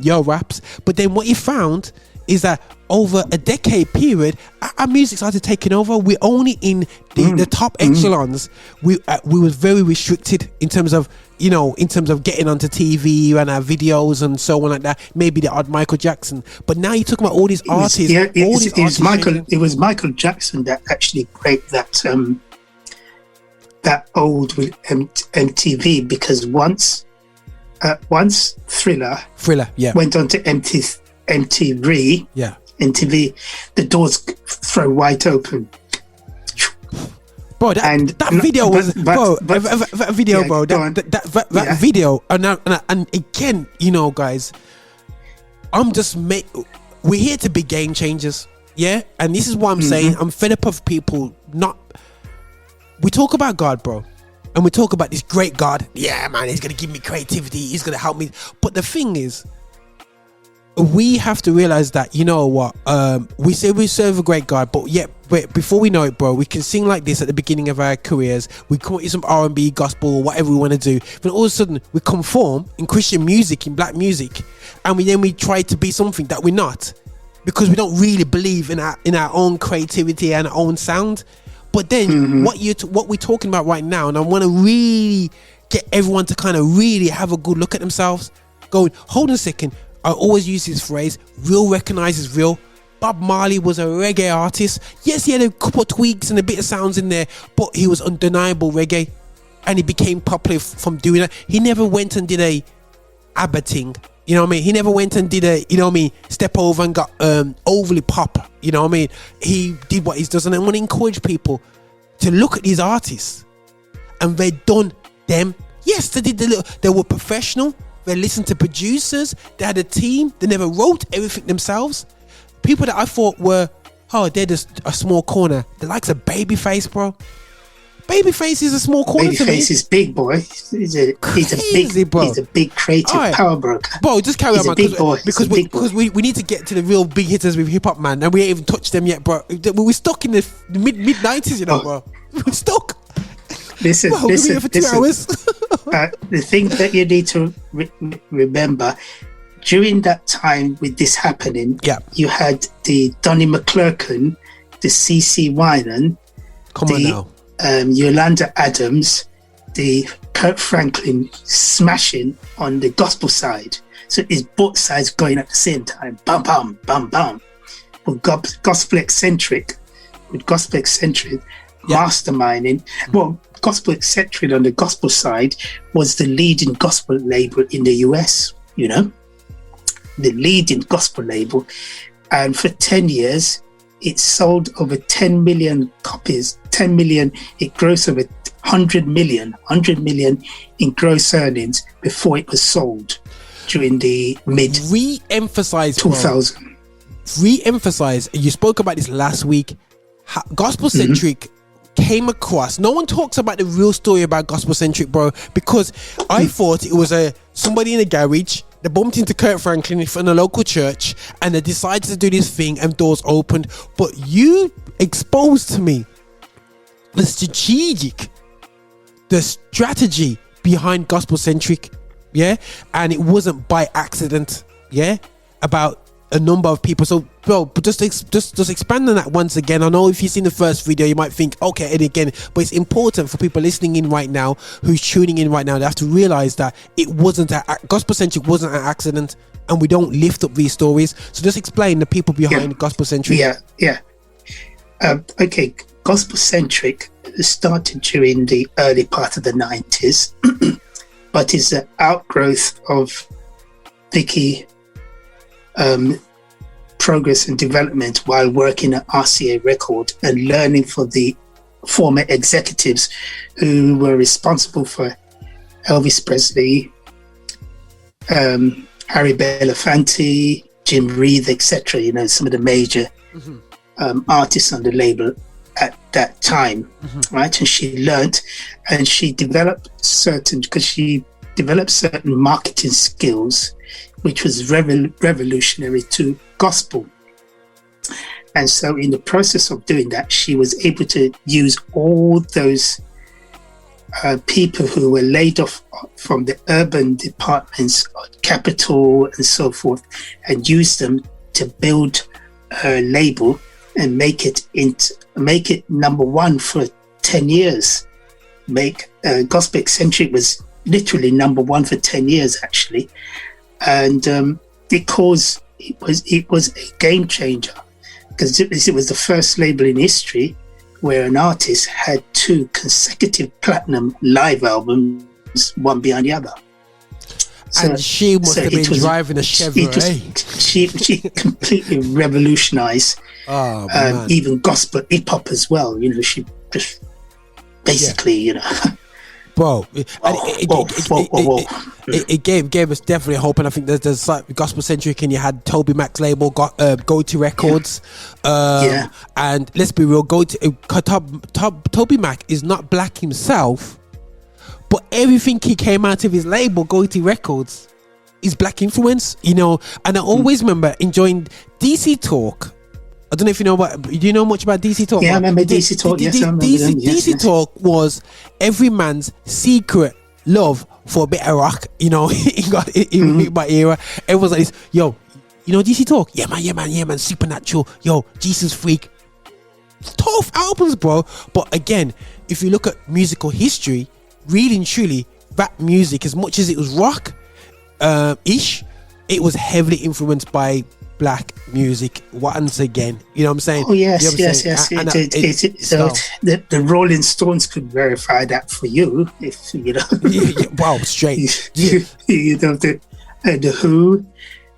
Yo Raps. But then what you found is that over a decade period, our music started taking over. We're only in the top echelons. We was very restricted in terms of getting onto TV and our videos and so on like that. Maybe the odd Michael Jackson, but now you're talking about all these artists. It was Michael Jackson that actually break that old with MTV, because once Thriller went on to MTV, the doors throw wide open. Bro, that video was video, and again, guys, we're here to be game changers, yeah. And this is what I'm saying. I'm fed up of people we talk about God, bro, and we talk about this great God. Yeah, man, he's gonna give me creativity. He's gonna help me. But the thing is, we have to realize that, you know what, we say we serve a great God, but yet, before we know it, bro, we can sing like this at the beginning of our careers. We come up with some R&B, gospel, whatever we want to do, but all of a sudden we conform in Christian music, in black music, and we try to be something that we're not, because we don't really believe in our own creativity and our own sound. But then what we're talking about right now, and I want to really get everyone to kind of really have a good look at themselves, going, hold on a second, I always use this phrase, real recognizes real. Bob Marley was a reggae artist. Yes, he had a couple of tweaks and a bit of sounds in there, but he was undeniable reggae, and he became popular from doing that. He never went and did a ABBA thing, you know what I mean? He never went and did a, you know what I mean, step over and got overly pop, you know what I mean? He did what he does, and I want to encourage people to look at these artists, and they done them. Yes, they were professional. They listened to producers. They had a team. They never wrote everything themselves. People that I thought were, they're just a small corner. The likes of Babyface, bro. Babyface is a small corner to me. Babyface is big, boy. He's a big creative power broker. Bro, just carry on, man. Because we need to get to the real big hitters with hip hop, man, and we ain't even touched them yet, bro. We're stuck in the mid 90s, you know, bro. We're stuck. Listen, bro, listen. For 2 hours. The thing that you need to remember, during that time with this happening, you had the Donnie McClurkin, the CC Winans, Yolanda Adams, the Kirk Franklin smashing on the gospel side. So it's both sides going at the same time. Bam, bam, bam, bam. With gospel eccentric, masterminding. Well, Gospel Eccentric on the gospel side was the leading gospel label in the US, you know, the leading gospel label. And for 10 years, it sold over 10 million copies, 10 million, it grossed over 100 million in gross earnings before it was sold during the mid 2000. Re-emphasize, you spoke about this last week, gospel centric came across. No one talks about the real story about gospel centric, bro, because I thought it was somebody in a garage. They bumped into Kirk Franklin in a local church, and they decided to do this thing, and doors opened. But you exposed to me the strategy behind gospel centric, and it wasn't by accident, about a number of people. So, bro, but just expand on that once again. I know if you've seen the first video, you might think, okay, and again, but it's important for people listening in right now, who's tuning in right now, they have to realize that it wasn't gospel centric wasn't an accident, and we don't lift up these stories. So just explain the people behind gospel centric. Okay, gospel centric started during the early part of the 90s, but is an outgrowth of Vicky progress and development while working at RCA Record and learning for the former executives who were responsible for Elvis Presley, Harry Belafonte, Jim Reed, etc. You know, some of the major artists on the label at that time, right? And she learned, and she developed certain marketing skills, which was revolutionary to gospel. And so in the process of doing that, she was able to use all those people who were laid off from the urban departments, Capitol and so forth, and use them to build her label and make it number one for 10 years. Gospel Eccentric was literally number one for 10 years, actually. And because it was a game changer, because it was the first label in history where an artist had 2 consecutive platinum live albums, one behind the other. And she must have been driving a Chevrolet. She completely revolutionized even gospel hip-hop as well. You know, she just basically, you know... Bro, it gave us definitely hope, and I think there's like gospel centric, and you had Toby Mac's label, Goto Records, and let's be real, Toby Mac is not black himself, but everything he came out of his label, Goto Records, is black influence, you know. And I always remember enjoying DC Talk. I don't know if you know about. Do you know much about DC Talk? Yeah, I remember DC Talk. Yes, I remember them. Yes, DC Talk was every man's secret love for a bit of rock. You know, in my era, everyone's like this. Yo, you know DC Talk? Yeah, man. Supernatural. Yo, Jesus Freak. Tough albums, bro. But again, if you look at musical history, really and truly, rap music, as much as it was rock ish, it was heavily influenced by black music once again. You know what I'm saying? Oh yes, you know yes. The Rolling Stones could verify that for you, if you know. Wow, straight. You know, the Who,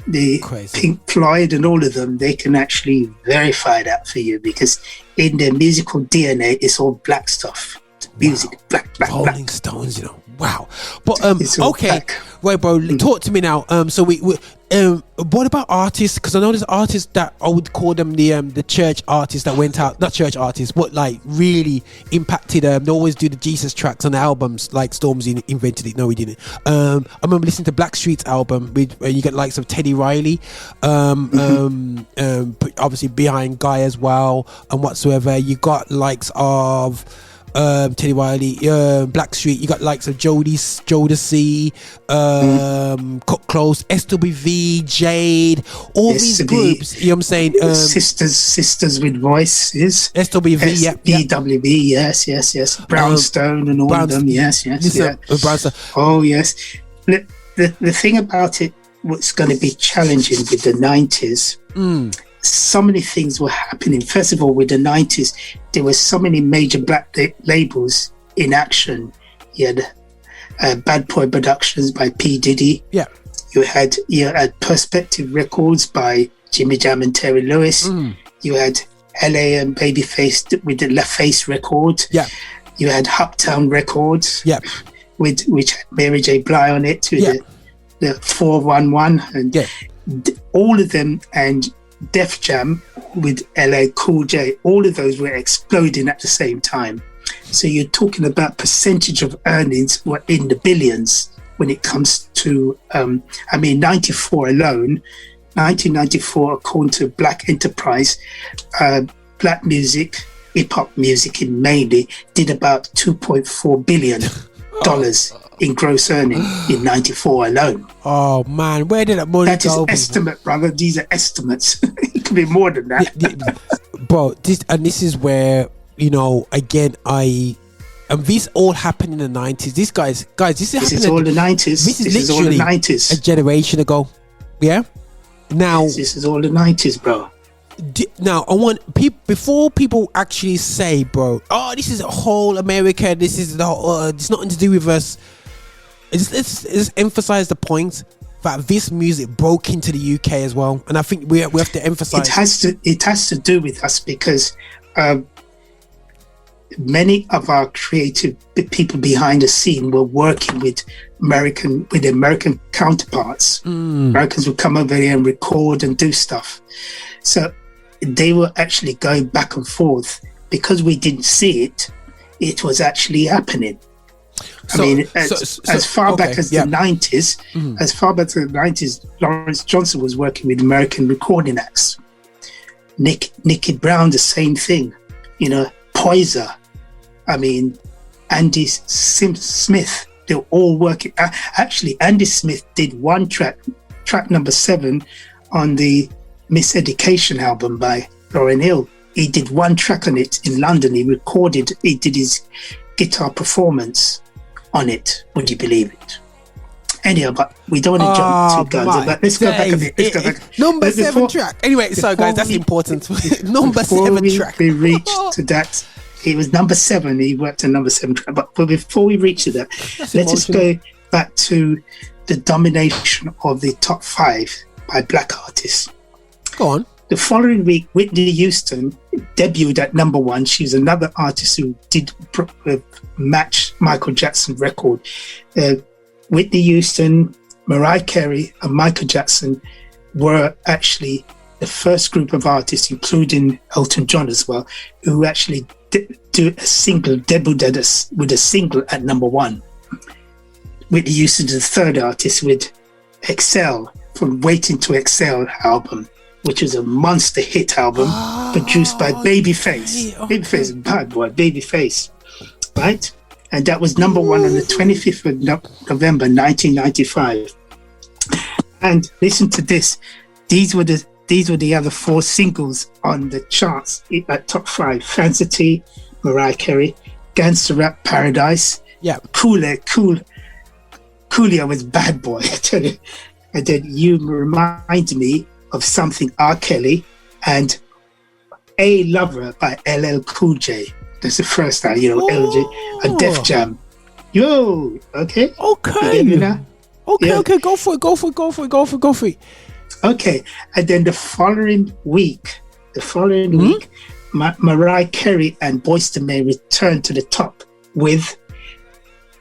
the Crazy. Pink Floyd, and all of them, they can actually verify that for you, because in their musical DNA, it's all black stuff. Music, wow. black. Rolling Stones, you know. Wow. But okay, black. Right, bro. Talk to me now. So we what about artists? Because I know there's artists that I would call them the church artists that went out, not church artists, but like really impacted. They always do the Jesus tracks on the albums, like Stormzy invented it. No, he didn't. I remember listening to Blackstreet's album, where you get likes of Teddy Riley, obviously Behind Guy as well, and whatsoever. You got likes of Teddy Riley, Blackstreet. You got likes of Jodeci, Cut Close, SWV, Jade, all these groups. You know what I'm saying? Sisters with Voices, SWV, BWB, yes. Brownstone and all of them, yes. Brownstone. Oh yes. The thing about it, what's going to be challenging with the 90s. So many things were happening. First of all, with the 90s, there were so many major black labels in action. You had Bad Boy Productions by P. Diddy. Yeah. You had Perspective Records by Jimmy Jam and Terry Lewis. You had LA and Babyface with the La Face Records. Yeah. You had Uptown Records. Yeah. Which had Mary J. Blige on it. The 411 and all of them, and Def Jam with LA Cool J, all of those were exploding at the same time. So you're talking about percentage of earnings were in the billions when it comes to 94 alone, 1994, according to Black Enterprise, black music, hip-hop music mainly, did about $2.4 billion in gross earning in 94 alone. Oh man, where did that money go? That is estimate, brother. These are estimates. It could be more than that. Bro, this is where, you know, again, this all happened in the 90s. This is all the 90s. This is all the 90s. A generation ago. Yeah? Now this is all the 90s, bro. Now I want people, before people actually say, bro, oh, this is a whole America, this is the whole, it's nothing to do with us. Let's emphasize the point that this music broke into the UK as well, and I think we have to emphasize it has to do with us, because many of our creative people behind the scene were working with American counterparts. Americans would come over here and record and do stuff, so they were actually going back and forth. Because we didn't see it, it was actually happening. As far back as the 90s, Lawrence Johnson was working with American recording acts. Nicky Brown, the same thing. You know, Poiser. Andy Smith. They were all working. Actually, Andy Smith did one track number 7 on the Miseducation album by Lauryn Hill. He did one track on it in London. He did his guitar performance on it. Would you believe it? Anyhow, but we don't want to jump too guns. But let's go back a bit. Number 7 track. Anyway, sorry guys, that's important. Number 7 track. We reach to that. It was number 7. He worked on number 7 track. But before we reach to that, let's just go back to the domination of the top 5 by black artists. Go on. The following week, Whitney Houston debuted at number 1. She's another artist who did match Michael Jackson's record. Whitney Houston, Mariah Carey, and Michael Jackson were actually the first group of artists, including Elton John as well, who actually debuted with a single at number 1. Whitney Houston is the third artist with Excel from Waiting to Excel album, which is a monster hit album produced by Babyface. Okay. Babyface, bad boy, Babyface, right? And that was number one on the 25th of November 1995. And listen to this. These were the other four singles on the charts at top 5. Fancy, Mariah Carey, Gangsta Rap Paradise. Yeah. Coolio was Bad Boy, I tell you. And then You Remind Me of Something, R. Kelly, and A Lover by LL Cool J. That's the first time, LJ, a Def Jam. Yo, okay? Okay. Okay, okay, go for it. Okay, and then the following week, Mariah Carey and Boyz II Men returned to the top with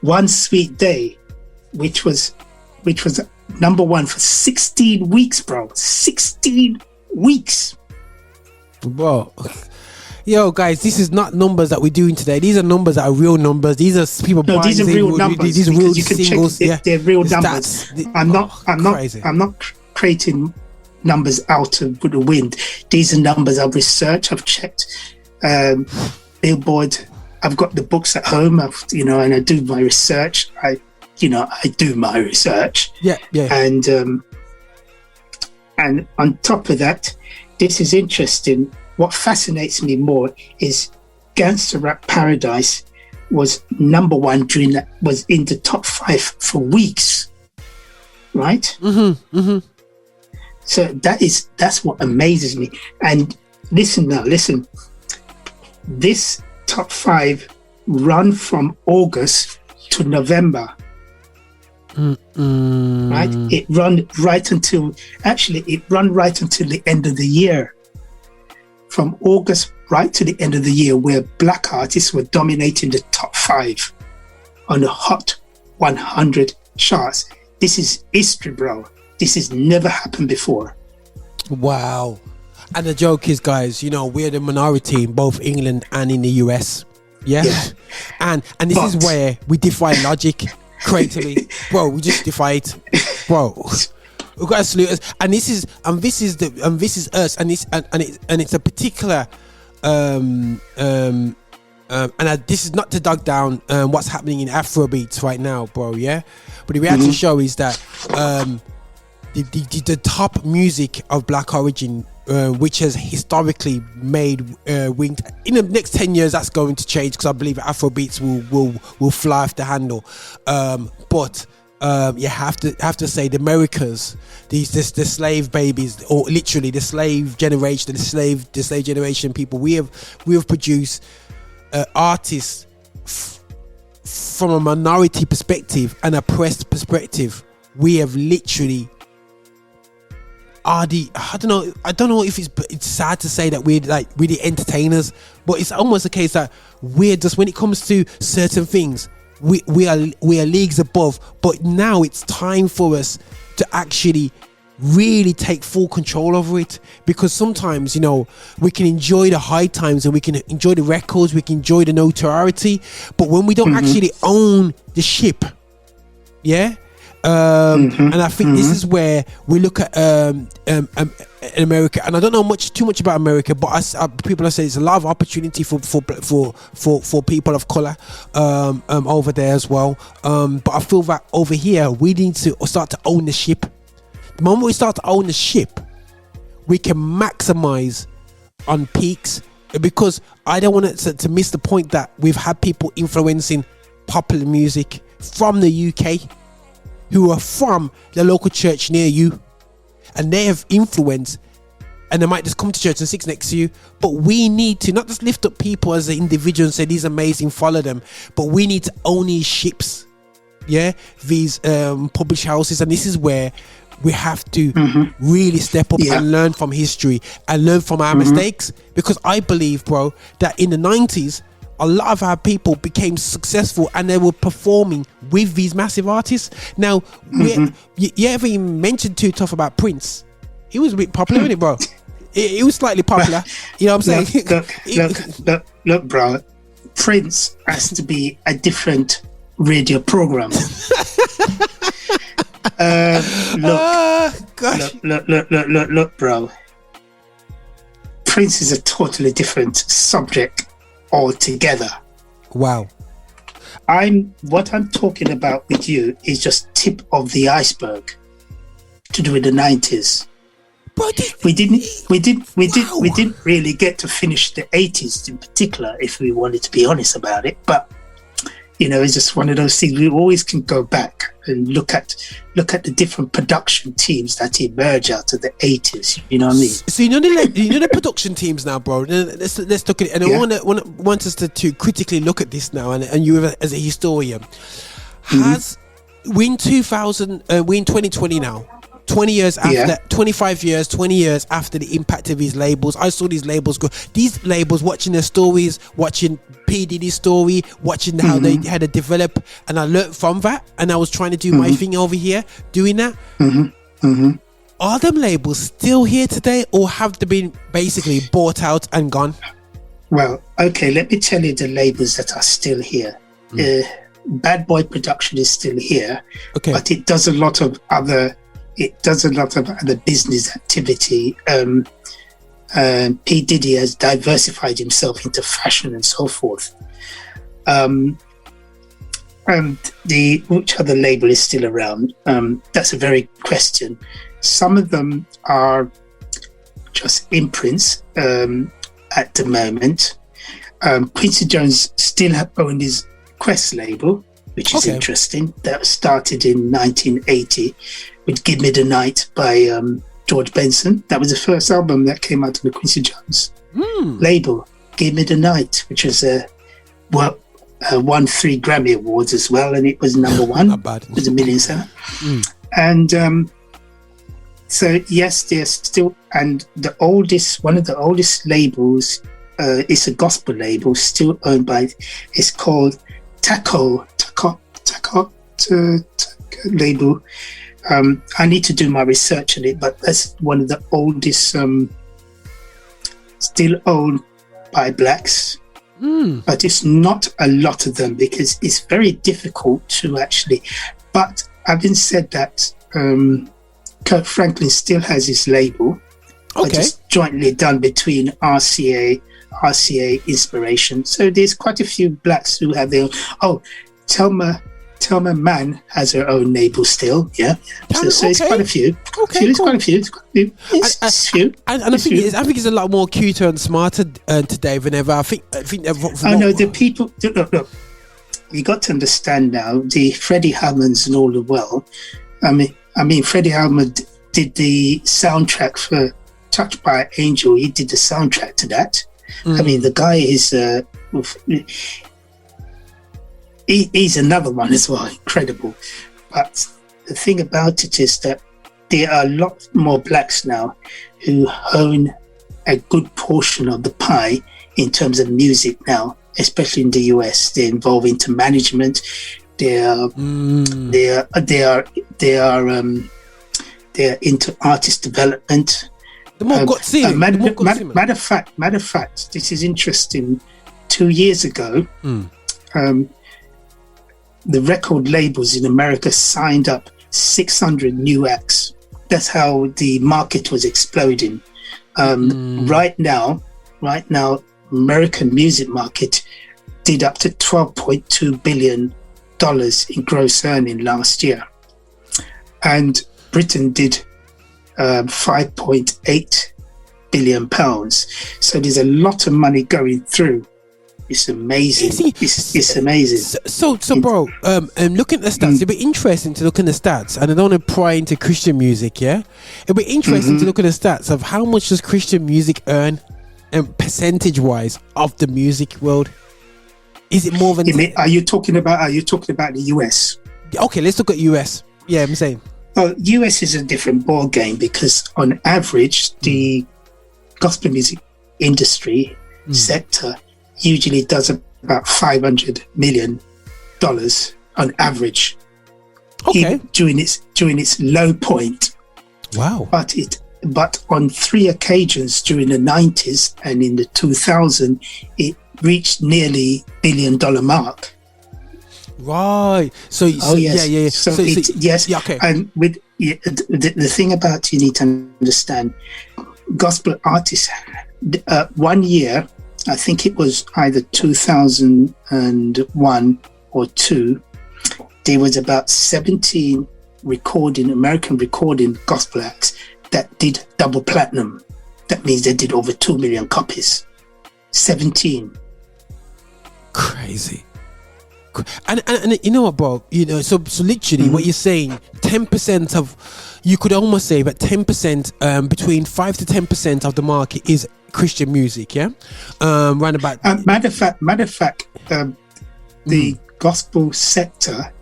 One Sweet Day, which was number one for 16 weeks, bro. 16 weeks. Bro. Yo, guys, this is not numbers that we're doing today. These are numbers that are real numbers. These are people buying. These are real numbers. These are real you can singles. check they're real numbers. I'm not creating numbers out of the wind. These are numbers I've researched. I've checked. Billboard. I've got the books at home. And I do my research. I do my research. Yeah. And on top of that, this is interesting. What fascinates me more is Gangsta Rap Paradise was number one was in the top 5 for weeks, right? So that's what amazes me. And listen, this top 5 run from August to November. Right? It run right until the end of the year. From August right to the end of the year, where black artists were dominating the top 5 on the Hot 100 charts. This is history, bro. This has never happened before. Wow. And the joke is, guys, we're the minority in both England and in the US. Yeah. And this is where we defy logic creatively. Bro, we just defy it. Bro. We've got to salute us, and this is us, and it's a particular this is not to dug down what's happening in Afrobeats right now, bro. Yeah, but the reality show is that the top music of black origin, which has historically made winged. In the next 10 years, that's going to change because I believe Afrobeats will fly off the handle. But you have to say the Americas, the slave babies, or literally the slave generation, the slave generation people. We have produced artists from a minority perspective, an oppressed perspective. We have literally I don't know if it's sad to say that we're the entertainers, but it's almost a case that we're just, when it comes to certain things, we are leagues above. But now it's time for us to actually really take full control over it, because sometimes we can enjoy the high times and we can enjoy the records, we can enjoy the notoriety, but when we don't actually own the ship, and I think this is where we look at America, and I don't know too much about America, but people are saying there's a lot of opportunity for people of color over there as well. But I feel that over here we need to start to own the ship. The moment we start to own the ship, we can maximize on peaks, because I don't want to miss the point that we've had people influencing popular music from the UK who are from the local church near you, and they have influence, and they might just come to church and sit next to you. But we need to not just lift up people as an individual and say these amazing, follow them, but we need to own these ships, these published houses. And this is where we have to really step up and learn from history and learn from our mistakes, because I believe, bro, that in the 90s a lot of our people became successful and they were performing with these massive artists. Now, you ever even mentioned too tough about Prince? He was a bit popular, wasn't it, bro? He was slightly popular. You know what I'm saying? Look, bro. Prince has to be a different radio program. Gosh. Look, bro. Prince is a totally different subject altogether. Wow. What I'm talking about with you is just tip of the iceberg to do with the 90s. But we didn't really get to finish the 80s in particular, if we wanted to be honest about it. But it's just one of those things. We always can go back and look at the different production teams that emerge out of the 80s. You know what I mean? So the production teams now, bro. Let's look at it, and I want us to critically look at this now. And you as a historian, we in 2020 now. 20 years after, 25 years, 20 years after the impact of these labels, I saw these labels go. These labels, watching their stories, watching P Diddy's story, watching how they had to develop, and I learned from that. And I was trying to do my thing over here, doing that. Are them labels still here today, or have they been basically bought out and gone? Well, okay, let me tell you the labels that are still here. Bad Boy Production is still here, but it does a lot of other. It does a lot of other business activity. P. Diddy has diversified himself into fashion and so forth. And which other label is still around? That's a very good question. Some of them are just imprints at the moment. Quincy Jones still owned his Quest label, which is interesting. That started in 1980 with Give Me the Night by George Benson. That was the first album that came out of the Quincy Jones label, Give Me the Night, which was won 3 Grammy Awards as well, and it was number one. Not bad. It was a million seller. And so yes, there's still, and one of the oldest labels, it's a gospel label still owned by, it's called Taco label. I need to do my research on it, but that's one of the oldest, still owned by blacks. But it's not a lot of them because it's very difficult to actually. But having said that, Kirk Franklin still has his label, but it's jointly done between RCA Inspiration. So there's quite a few blacks who have their own. Oh, Thelma Mann has her own label still, So it's quite a few. It's quite a few. It's a few. And I think it's a lot more cuter and smarter today than ever. I think. The people. Look. You got to understand now. The Freddie Hammonds and all the well. I mean, Freddie Hammond did the soundtrack for Touched by an Angel. He did the soundtrack to that. I mean, the guy is. He's another one as well, incredible. But the thing about it is that there are a lot more blacks now who own a good portion of the pie in terms of music now, especially in the US. They're involved into management. They are into artist development. The more gutsy. Matter of fact, this is interesting. 2 years ago, the record labels in America signed up 600 new acts. That's how the market was exploding. Right now, American music market did up to $12.2 billion in gross earning last year. And Britain did 5.8 billion pounds. So there's a lot of money going through. It's amazing. It's amazing. So, bro, looking at the stats, it'd be interesting to look at the stats, and I don't want to pry into Christian music. It'd be interesting to look at the stats of how much does Christian music earn, and percentage-wise of the music world. Is it more than? Are you talking about the US? Okay, let's look at US. Yeah, I'm saying. Well, US is a different ball game because on average, the gospel music industry sector usually does about $500 million on average. During its low point. Wow. But on 3 occasions during the 90s and in the 2000s, it reached nearly $1 billion mark. Right. So, Oh yes. yeah. So, yes. Yeah, okay. And with the thing about you need to understand, gospel artists. 1 year, I think it was either 2001 or 2. There was about 17 American recording gospel acts that did double platinum. That means they did over 2 million copies. 17. Crazy. And you know what, bro? You know, so literally, what you're saying, 10% of, you could almost say, but 10%, between 5 to 10% of the market is Christian music. Yeah, round about. Matter of fact, the gospel sector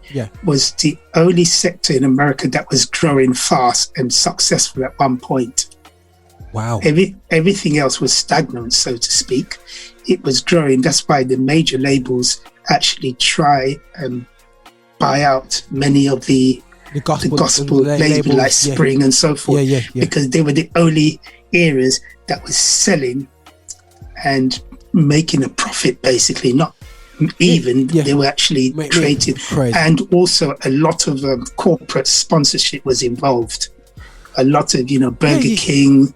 was the only sector in America that was growing fast and successful at one point. Wow. Everything else was stagnant, so to speak. It was growing. That's why the major labels actually try and buy out many of the gospel labels like Spring and so forth, because they were the only areas that was selling and making a profit, basically, not even. They were actually creating, and also a lot of corporate sponsorship was involved. A lot of Burger King.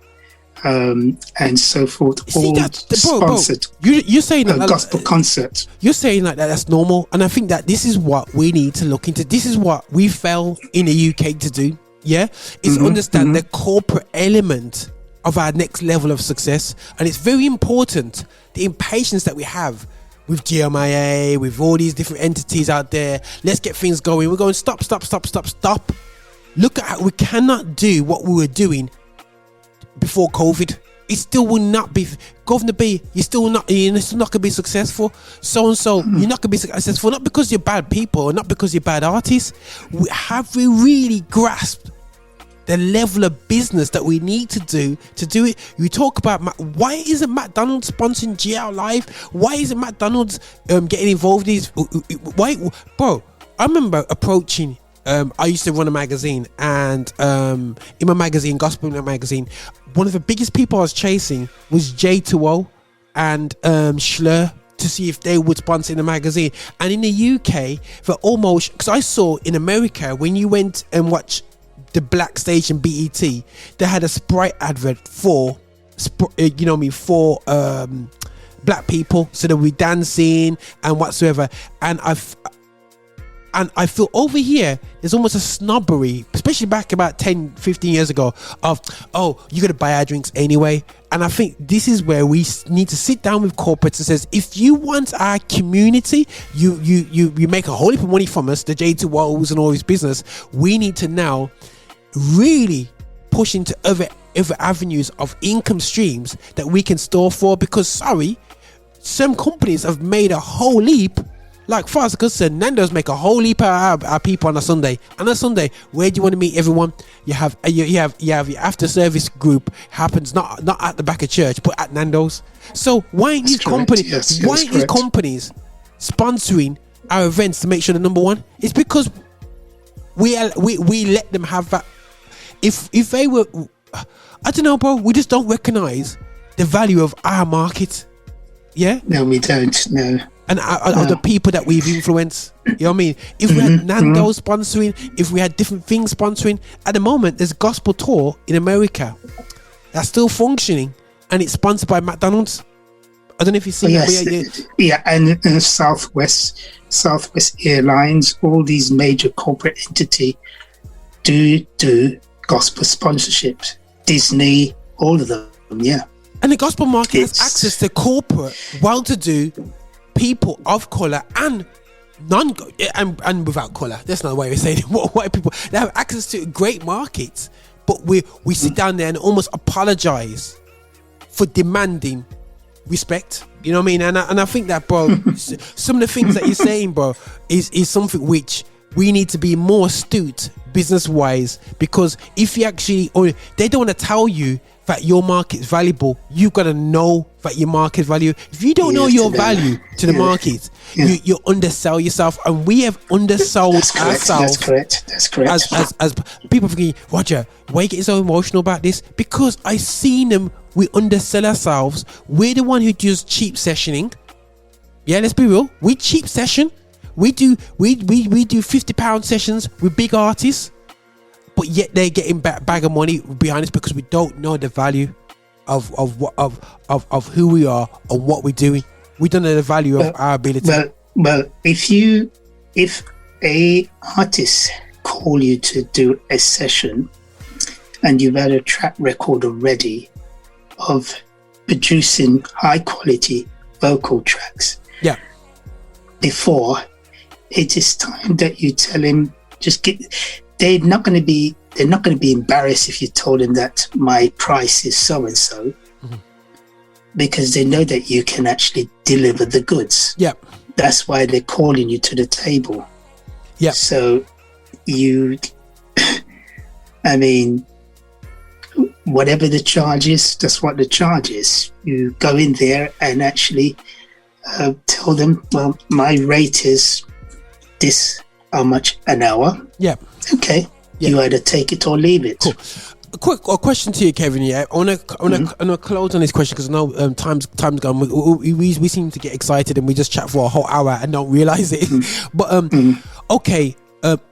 And so forth, all sponsored. You're saying that gospel concert. You're saying like that's normal, and I think that this is what we need to look into. This is what we fail in the UK to do. Yeah, is understand the corporate element of our next level of success, and it's very important. The impatience that we have with GMIA, with all these different entities out there. Let's get things going. We're going stop. Look at how we cannot do what we were doing before COVID. It still will not be. Governor B, you're still not going to be successful. So and so, you're not going to be successful, not because you're bad people or not because you're bad artists. Have we really grasped the level of business that we need to do it? You talk about why isn't McDonald's sponsoring GL Live? Why isn't McDonald's getting involved in these? Why, bro? I remember approaching. I used to run a magazine, and in my magazine, Gospel magazine, one of the biggest people I was chasing was J2O and Schlur, to see if they would sponsor in the magazine. And in the UK, for almost, because I saw in America, when you went and watched the black station BET, they had a Sprite advert for black people, so they'll be dancing and whatsoever. And I feel over here there's almost a snobbery, especially back about 10-15 years ago, of you gotta buy our drinks anyway. And I think this is where we need to sit down with corporates and says, if you want our community, you make a whole heap of money from us, the J2Os and all this business. We need to now really push into other avenues of income streams that we can store for, because some companies have made a whole leap. Like far as concerned, Nando's make a whole heap of our people on a Sunday. On a Sunday, where do you want to meet everyone? You have your after service group happens not at the back of church, but at Nando's. So why ain't these companies? Why ain't these companies sponsoring our events to make sure they're number one? It's because we let them have that. If they were, I don't know, bro. We just don't recognize the value of our market. Yeah. No, we don't. No. And of the people that we've influenced. You know what I mean? If we had Nando's sponsoring, if we had different things sponsoring, at the moment there's a gospel tour in America that's still functioning, and it's sponsored by McDonald's. I don't know if you've seen it. Yeah, and Southwest Airlines, all these major corporate entities do gospel sponsorships. Disney, all of them, yeah. And the gospel market has access to corporate, well-to-do people of color and and without color. That's not the way we say it. White people, they have access to great markets, but we sit down there and almost apologize for demanding respect. You know what I mean? And I think that, bro, some of the things that you're saying, bro, is something which we need to be more astute business wise, because if you actually, or they don't want to tell you that your market's valuable, you've got to know that your market value. If you don't know your value to the market, you undersell yourself, and we have undersold ourselves. That's correct. As people thinking, Roger, why are you getting so emotional about this? Because I seen them. We undersell ourselves. We're the one who does cheap sessioning. Yeah, let's be real. We cheap session. we do £50 sessions with big artists, but yet they're getting bag of money behind us because we don't know the value of who we are and what we're doing. We don't know the value of our ability. Well, if a artist call you to do a session and you've had a track record already of producing high quality vocal tracks, yeah, before, it is time that you tell him, they're not going to be embarrassed if you told them that my price is so and so, because they know that you can actually deliver the goods. Yeah, that's why they're calling you to the table. Yeah. So you, I mean, whatever the charge is, that's what the charge is. You go in there and actually tell them, well, my rate is this, how much an hour. Yeah. Okay. Yeah. You either take it or leave it. Cool. A quick question to you, Kevin. Yeah, I want to close on this question because I know time's gone. We seem to get excited and we just chat for a whole hour and don't realize it. But okay,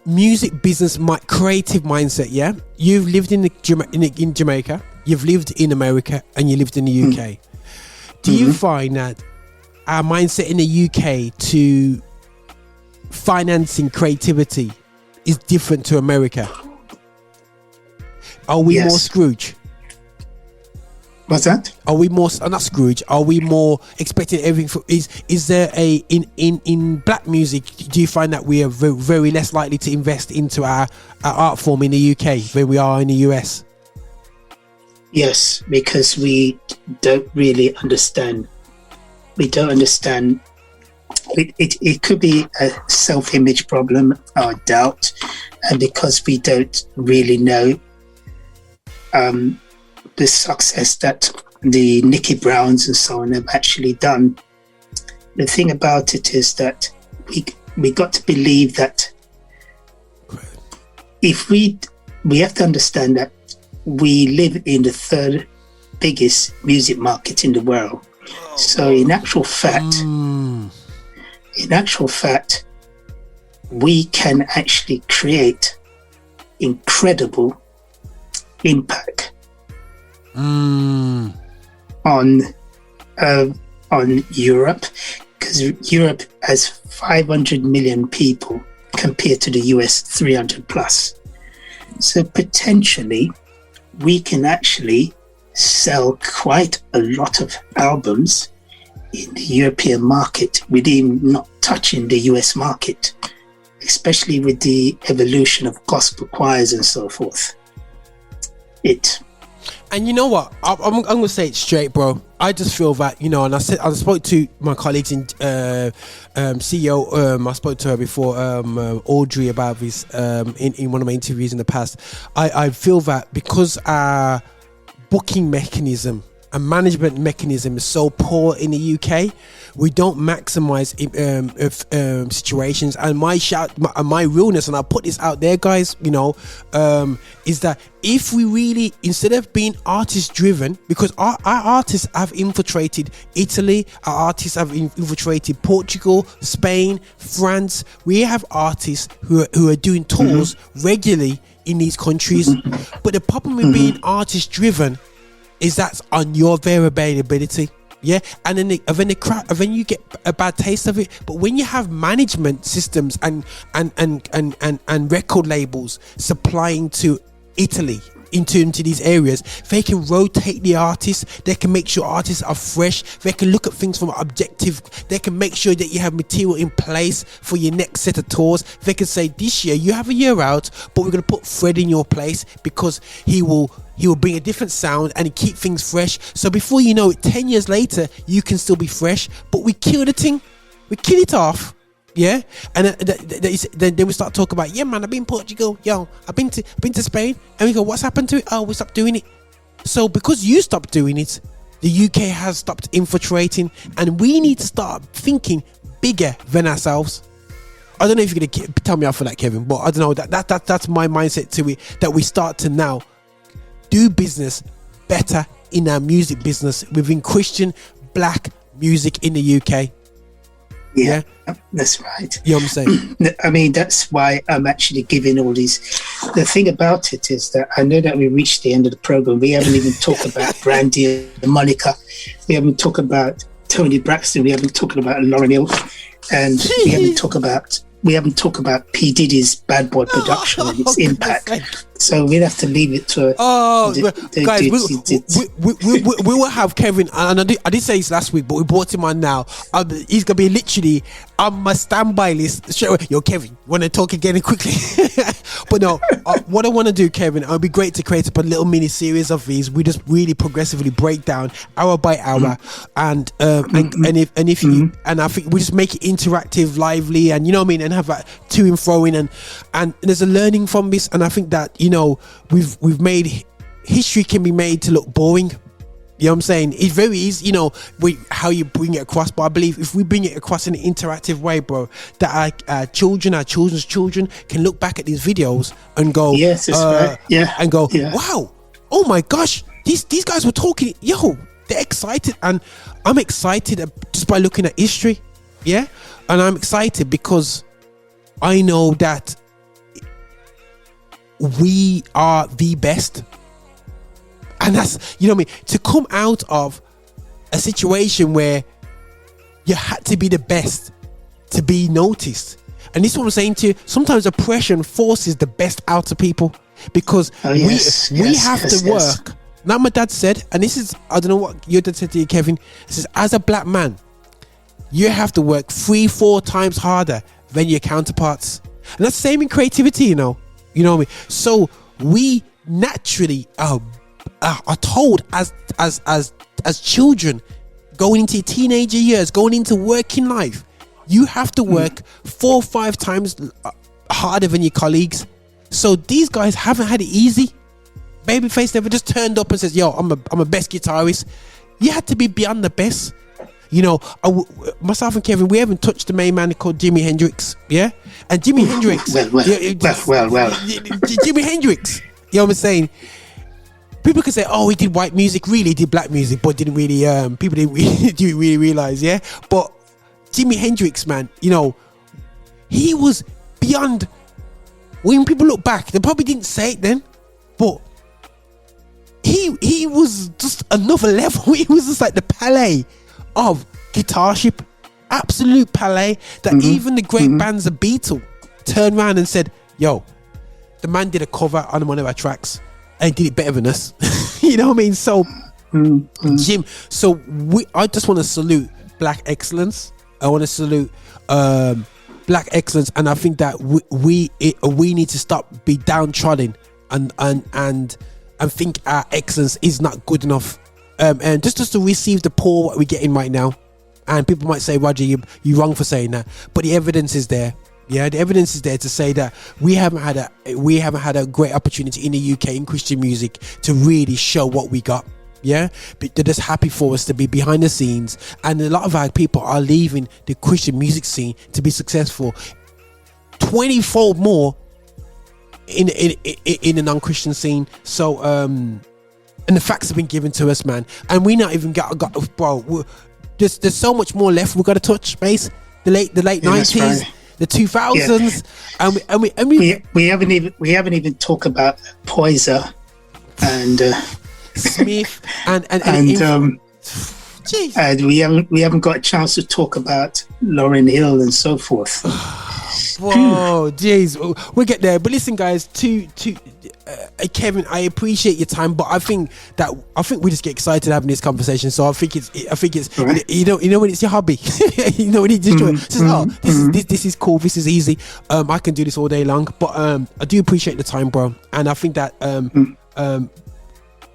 music business, creative mindset. Yeah, you've lived in Jamaica, you've lived in America, and you lived in the UK. Do you find that our mindset in the UK to financing creativity is different to America? Are we more Scrooge? What's that? Are we more not Scrooge? Are we more expecting everything? Is there a in black music? Do you find that we are very, very less likely to invest into our art form in the UK than we are in the US? Yes, because we don't really understand. We don't understand. It could be a self-image problem, I doubt, and because we don't really know the success that the Nicky Browns and so on have actually done. The thing about it is that we got to believe that if we have to understand that we live in the third biggest music market in the world. So in actual fact, we can actually create incredible impact on Europe, because Europe has 500 million people compared to the US 300 plus. So potentially we can actually sell quite a lot of albums in the European market within not touching the US market, especially with the evolution of gospel choirs and so forth. And you know what? I'm gonna say it straight, bro. I just feel that, you know, and I spoke to my colleagues in CEO. I spoke to her before, Audrey, about this in one of my interviews in the past. I feel that because our booking mechanism and management mechanism is so poor in the UK, we don't maximize situations. And my realness, and I'll put this out there, guys, you know, is that if we really, instead of being artist driven, because our artists have infiltrated Italy, our artists have infiltrated Portugal, Spain, France. We have artists who are doing tours regularly in these countries. But the problem with being artist driven is that's on your variability. Yeah, and then you get a bad taste of it. But when you have management systems and record labels supplying to Italy into these areas, they can rotate the artists. They can make sure artists are fresh. They can look at things from an objective. They can make sure that you have material in place for your next set of tours. They can say, this year you have a year out, but we're going to put Fred in your place because he will bring a different sound and keep things fresh. So before you know it, 10 years later, you can still be fresh. But we kill the thing. We kill it off. Yeah, and then we start talking about, yeah, man, I've been Portugal, yo, I've been to Spain, and we go, what's happened to it? Oh, we stopped doing it. So because you stopped doing it, the UK has stopped infiltrating, and we need to start thinking bigger than ourselves. I don't know if you're gonna tell me off for that, Kevin, but I don't know, that's my mindset to it, that we start to now do business better in our music business within Christian black music in the UK. Yeah, that's right. You know what I'm saying? I mean, that's why I'm actually giving all these. The thing about it is that I know that we reached the end of the program. We haven't even talked about Brandy and Monica. We haven't talked about Tony Braxton. We haven't talked about Lauryn Hill, and we haven't talked about P Diddy's Bad Boy production and its impact. So we'll have to leave it to. Guys, we will have Kevin, and I did say this last week, but we brought him on now. He's gonna be literally on my standby list. Yo, Kevin, want to talk again quickly? But no, what I want to do, Kevin, it would be great to create up a little mini series of these. We just really progressively break down hour by hour, and if you, and I think we just make it interactive, lively, and you know what I mean, and have that to and fro in, and there's a learning from this, and I think that we've made history can be made to look boring. You know what I'm saying? It's very easy, how you bring it across. But I believe if we bring it across in an interactive way, bro, that our children's children can look back at these videos and go, yes, that's right. Yeah, and go, wow, oh my gosh, these guys were talking. Yo, they're excited, and I'm excited just by looking at history. Yeah, and I'm excited because I know that we are the best. And that's, you know what I mean, to come out of a situation where you had to be the best to be noticed. And this is what I'm saying to you. Sometimes oppression forces the best out of people, because we have to work. Now my dad said, and this is, I don't know what your dad said to you, Kevin. He says, as a black man, you have to work 3-4 times harder than your counterparts. And that's the same in creativity, you know what I mean? So we naturally are told as children, going into your teenager years, going into working life, you have to work 4 or 5 times harder than your colleagues. So these guys haven't had it easy. Babyface never just turned up and says, yo, I'm a best guitarist. You had to be beyond the best. Myself and Kevin, we haven't touched the main man called Jimi Hendrix. Yeah, and Jimi Hendrix. Well. Jimi Hendrix. You know what I'm saying? People could say, "Oh, he did white music, really he did black music, but didn't really." People didn't really realize, yeah. But Jimi Hendrix, man, he was beyond. When people look back, they probably didn't say it then, but he was just another level. He was just like the Pele of guitarship, absolute Pele. That even the great bands, the Beatles, turned around and said, "Yo, the man did a cover on one of our tracks." And did it better than us. You know what I mean? So Jim, I just want to salute black excellence. I want to salute black excellence, and I think that we need to stop be downtrodden and think our excellence is not good enough, and just to receive the poor what we're getting right now. And people might say, Roger, you're wrong for saying that, but the evidence is there. Yeah, the evidence is there to say that we haven't had a great opportunity in the UK in Christian music to really show what we got. Yeah, but they're just happy for us to be behind the scenes, and a lot of our people are leaving the Christian music scene to be successful 20-fold more in the non-Christian scene. So and the facts have been given to us, man, and we not even got bro. There's so much more left. We got to touch base. The late 90s. The 2000s, and we haven't even talked about Poiser and Smith and we haven't got a chance to talk about Lauryn Hill and so forth. Whoa, jeez, we'll get there. But listen, guys, Kevin, I appreciate your time, but I think we just get excited having this conversation. So I think it's right. you know when it's your hobby, when you just this is cool, this is easy. I can do this all day long, but I do appreciate the time, bro. And I think that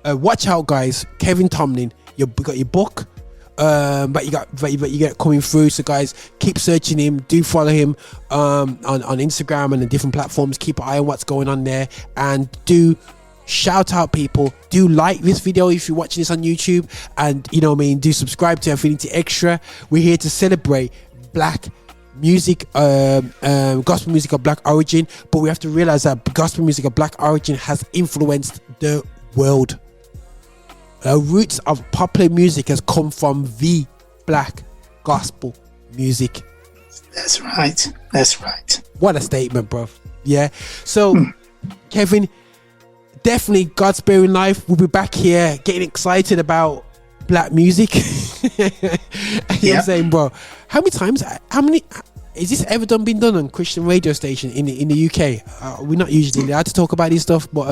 watch out, guys. Kevin Tomlin, you got your book. But you got coming through. So guys, keep searching him. Do follow him on Instagram and the different platforms. Keep an eye on what's going on there, and do shout out people. Do like this video if you're watching this on YouTube, and do subscribe to Infinity Extra. We're here to celebrate black music, gospel music of black origin, but we have to realize that gospel music of black origin has influenced the world. The roots of popular music has come from the black gospel music That's right. That's right. What a statement, bro. Yeah. So, Kevin, definitely God sparing life. We'll be back here getting excited about black music. You know what I'm saying, bro? How many is this ever been done on Christian radio station in the UK? We're not usually allowed to talk about this stuff, but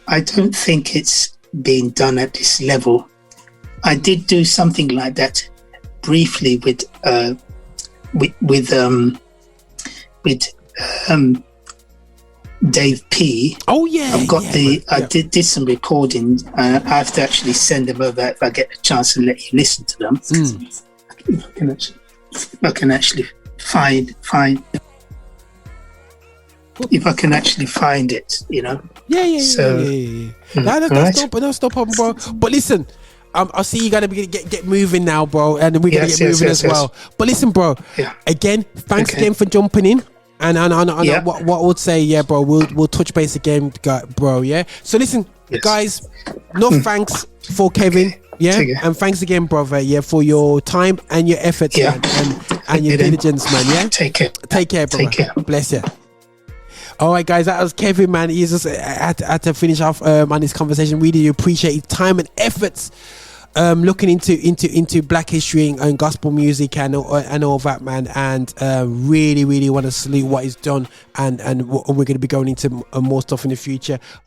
I don't think it's being done at this level. I did do something like that briefly with Dave P. Oh yeah, I've got I did some recordings. I have to actually send them over if I get a chance and let you listen to them. If I can actually find if I can actually find it, you know. That's no problem, bro. But listen, I see you gotta get moving now, bro, and we're gonna get moving as well. But listen, bro. Again, thanks again for jumping in. And what I would say, bro, we'll touch base again, bro. So listen, guys, thanks for Kevin. And thanks again, brother. For your time and your efforts, man, and your diligence, man. Take care, brother. Take care. Bless you. All right, guys, that was Kevin, man. He's just had to finish off on this conversation. Really appreciate his time and efforts. Looking into black history and gospel music and all that, man, and really want to salute what he's done, and we're going to be going into more stuff in the future.